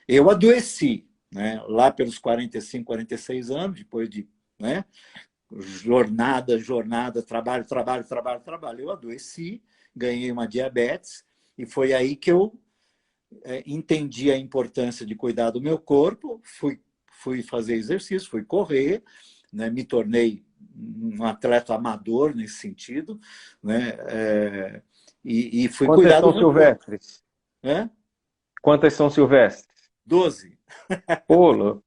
Eu adoeci, né? Lá pelos 45, 46 anos, depois de, né? Jornada, trabalho. Eu adoeci, ganhei uma diabetes, e foi aí que eu entendi a importância de cuidar do meu corpo, fui fazer exercício, fui correr, né? Me tornei um atleta amador nesse sentido, né? E fui Quantas cuidar do são meu corpo. silvestres? Né? Quantas são silvestres? 12. Polo.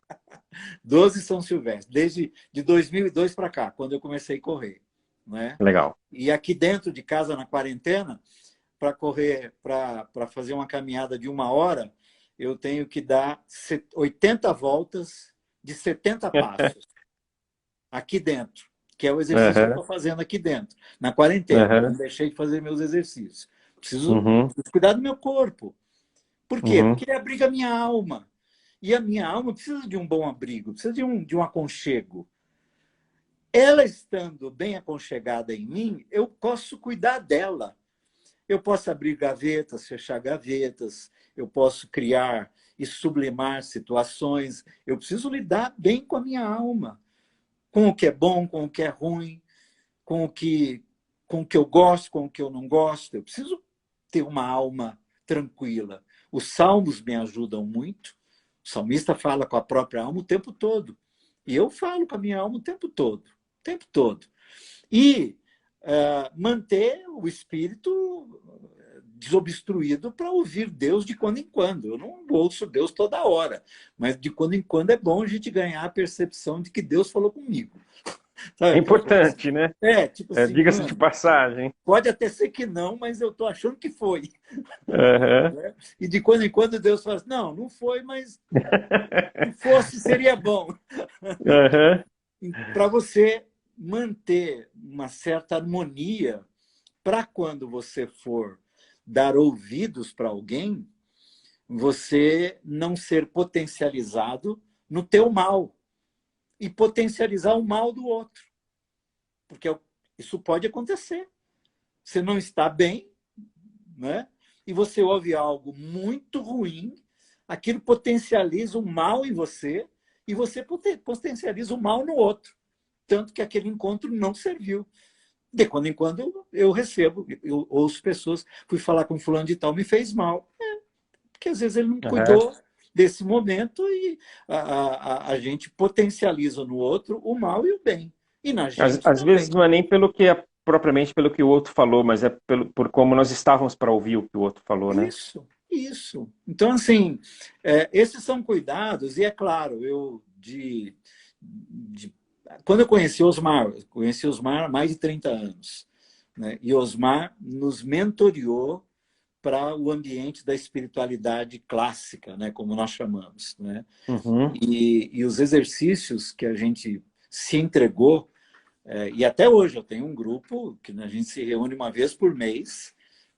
12 São Silvestre, desde de 2002 para cá, quando eu comecei a correr. Né? Legal. E aqui dentro de casa, na quarentena, para correr, para fazer uma caminhada de 1 hora, eu tenho que dar 80 voltas de 70 passos aqui dentro, que é o exercício que eu Uhum. estou fazendo aqui dentro, na quarentena. Eu não Uhum. deixei de fazer meus exercícios. Uhum. Preciso cuidar do meu corpo. Por quê? Uhum. Porque ele abriga a minha alma. E a minha alma precisa de um bom abrigo, precisa de um aconchego. Ela estando bem aconchegada em mim, eu posso cuidar dela. Eu posso abrir gavetas, fechar gavetas, eu posso criar e sublimar situações. Eu preciso lidar bem com a minha alma, com o que é bom, com o que é ruim, com o que eu gosto, com o que eu não gosto. Eu preciso ter uma alma tranquila. Os salmos me ajudam muito. O salmista fala com a própria alma o tempo todo. E eu falo com a minha alma o tempo todo. O tempo todo. E manter o espírito desobstruído para ouvir Deus de quando em quando. Eu não ouço Deus toda hora, mas de quando em quando é bom a gente ganhar a percepção de que Deus falou comigo. Sabe É aquela coisa assim? importante, né? Tipo assim, Diga-se de mano, passagem. pode até ser que não, mas eu estou achando que foi. Uhum. Né? E de quando em quando Deus fala assim, não, não foi, mas se fosse, seria bom. Uhum. Para você manter uma certa harmonia para quando você for dar ouvidos para alguém, você não ser potencializado no teu mal e potencializar o mal do outro. Porque isso pode acontecer. Você não está bem, né? E você ouve algo muito ruim, aquilo potencializa o mal em você e você potencializa o mal no outro. Tanto que aquele encontro não serviu. De quando em quando eu recebo, eu ouço pessoas, fui falar com fulano de tal, me fez mal. Porque às vezes ele não Uhum. cuidou desse momento e a gente potencializa no outro o mal e o bem. E na gente Às vezes também. não é nem pelo que propriamente pelo que o outro falou, mas é por como nós estávamos para ouvir o que o outro falou, né? Isso, isso. Então, assim, esses são cuidados, e é claro, quando eu conheci Osmar há mais de 30 anos, né? E Osmar nos mentoreou para o ambiente da espiritualidade clássica, né? Como nós chamamos, né? Uhum. E os exercícios que a gente se entregou, e até hoje eu tenho um grupo que a gente se reúne uma vez por mês,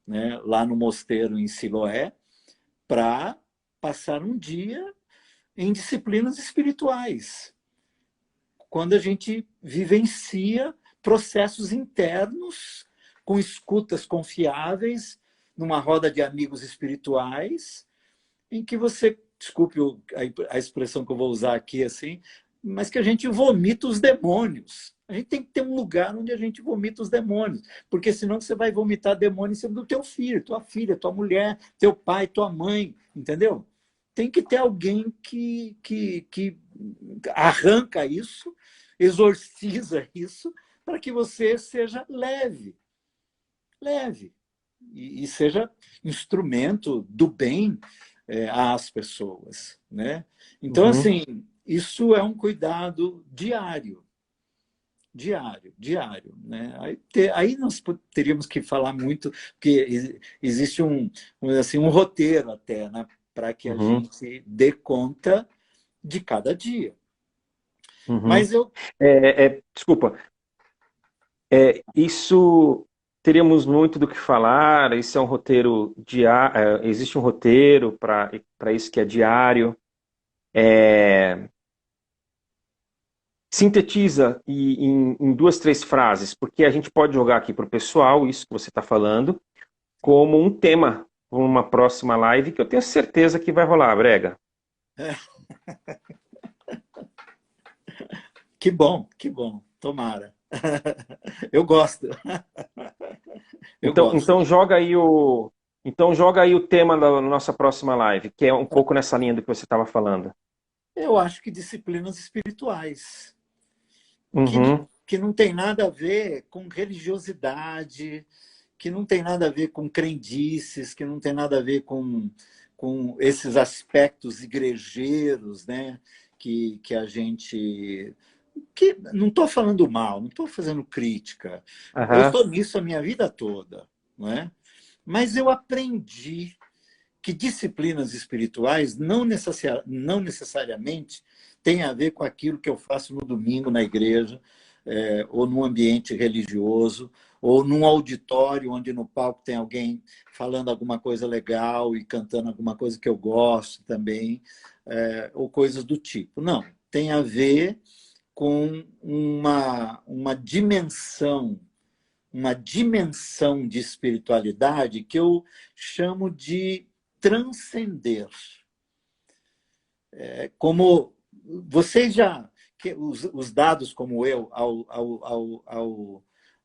né? Lá no mosteiro em Siloé, para passar um dia em disciplinas espirituais, quando a gente vivencia processos internos com escutas confiáveis, numa roda de amigos espirituais, em que você, desculpe a expressão que eu vou usar aqui assim, mas que a gente vomita os demônios. A gente tem que ter um lugar onde a gente vomita os demônios, porque senão você vai vomitar demônio em cima do teu filho, tua filha, tua mulher, teu pai, tua mãe, entendeu? Tem que ter alguém que arranca isso, exorciza isso, para que você seja leve, leve, e seja instrumento do bem às pessoas, né? Então, Uhum. assim, isso é um cuidado diário, diário, né? Aí nós teríamos que falar muito, porque existe assim, um roteiro até, né? Para que a Uhum. gente dê conta de cada dia. Uhum. Mas eu... Desculpa, Isso teríamos muito do que falar. Isso é um roteiro diário, existe um roteiro para isso que é diário. É, Sintetiza em duas, três frases, porque a gente pode jogar aqui para o pessoal isso que você está falando como um tema para uma próxima live que eu tenho certeza que vai rolar, Brega. Que bom, tomara. Eu gosto. Eu Então, gosto. então joga aí o tema da nossa próxima live, que é um pouco nessa linha do que você estava falando. Eu acho que disciplinas espirituais, Uhum, que não tem nada a ver com religiosidade, que não tem nada a ver com crendices, que não tem nada a ver com esses aspectos igrejeiros, né? Que a gente. Que não estou falando mal, não estou fazendo crítica. Eu aham, estou nisso a minha vida toda, não é? Mas eu aprendi que disciplinas espirituais não necessariamente têm a ver com aquilo que eu faço no domingo na igreja, ou num ambiente religioso, ou num auditório onde no palco tem alguém falando alguma coisa legal e cantando alguma coisa que eu gosto também, ou coisas do tipo. Não, tem a ver com uma dimensão de espiritualidade que eu chamo de transcender. Como vocês já, os dados como eu,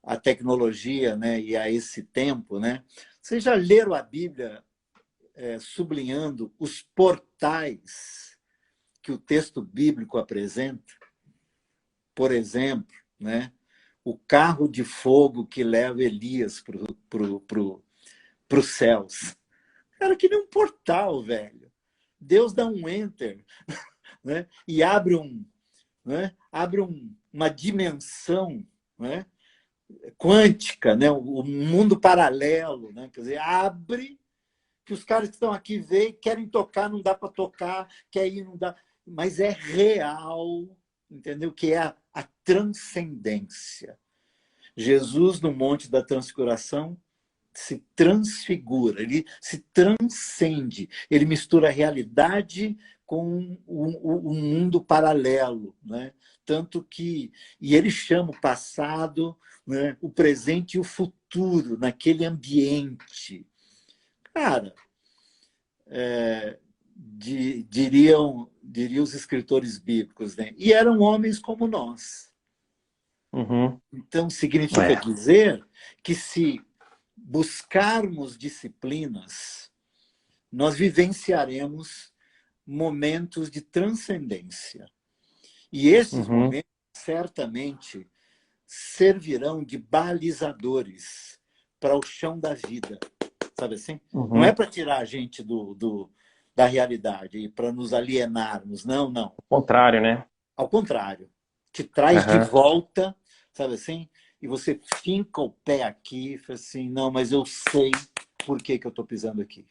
a tecnologia, né, e a esse tempo, né, vocês já leram a Bíblia sublinhando os portais que o texto bíblico apresenta? Por exemplo, né, o carro de fogo que leva Elias para os céus. Cara, que nem um portal, velho. Deus dá um enter, né? E abre uma dimensão, né? Quântica, né? O mundo paralelo, né? Quer dizer, abre que os caras que estão aqui veem, querem tocar, não dá para tocar, quer ir, não dá. Mas é real, entendeu? Que é a transcendência. Jesus, no Monte da Transfiguração, se transfigura, ele se transcende, ele mistura a realidade com o mundo paralelo, né? Tanto que e ele chama o passado, né, o presente e o futuro naquele ambiente. Cara, diriam os escritores bíblicos, né? E eram homens como nós. uhum. Então significa É. dizer que se buscarmos disciplinas, nós vivenciaremos momentos de transcendência. E esses Uhum, momentos certamente servirão de balizadores para o chão da vida, sabe assim? Não é uhum. para tirar a gente da realidade e para nos alienarmos, não, não. O contrário, né? Ao contrário, te traz de Aham, volta, sabe assim? E você finca o pé aqui e fala assim, não, mas eu sei por que eu estou pisando aqui.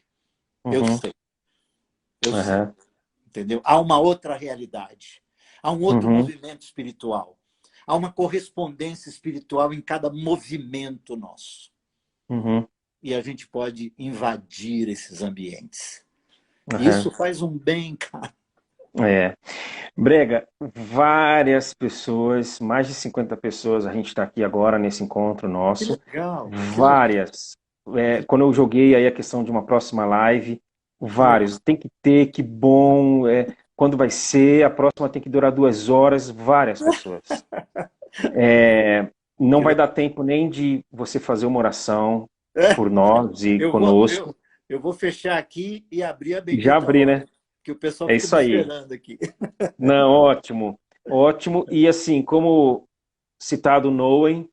Eu uhum, sei, eu sei. aham, Entendeu? Há uma outra realidade. Há um outro uhum, movimento espiritual. Há uma correspondência espiritual em cada movimento nosso. uhum, E a gente pode invadir esses ambientes. E aham. isso faz um bem, cara. É. Brega, várias pessoas, mais de 50 pessoas, a gente está aqui agora nesse encontro Que nosso. legal, que legal, Várias. Quando eu joguei aí a questão de uma próxima live, que legal. vários. Tem que ter, que bom. Quando vai ser? A próxima tem que durar 2 horas. Várias pessoas. Não Que vai legal. dar tempo nem de você fazer uma oração por nós e Eu vou, conosco. eu, eu vou fechar aqui e abrir a Já bendita abri, né? hora, que o pessoal É fica isso me aí. esperando aqui. Não, ótimo. Ótimo. E assim, como citado Noem,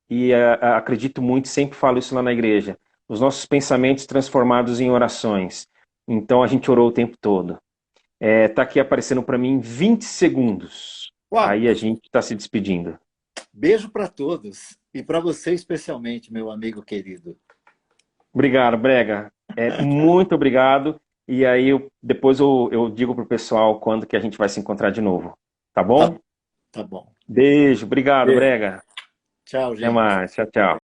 e acredito muito, sempre falo isso lá na igreja, os nossos pensamentos transformados em orações. Então a gente orou o tempo todo. Tá aqui aparecendo para mim 20 segundos. Uau! Aí a gente está se despedindo. Beijo para todos e para você especialmente, meu amigo querido. Obrigado, Brega. Muito obrigado. E aí depois eu digo pro pessoal quando que a gente vai se encontrar de novo. Tá Tá, bom? tá bom. Beijo, obrigado, Beijo. Brega. Tchau, Até gente. mais. Tchau, tchau.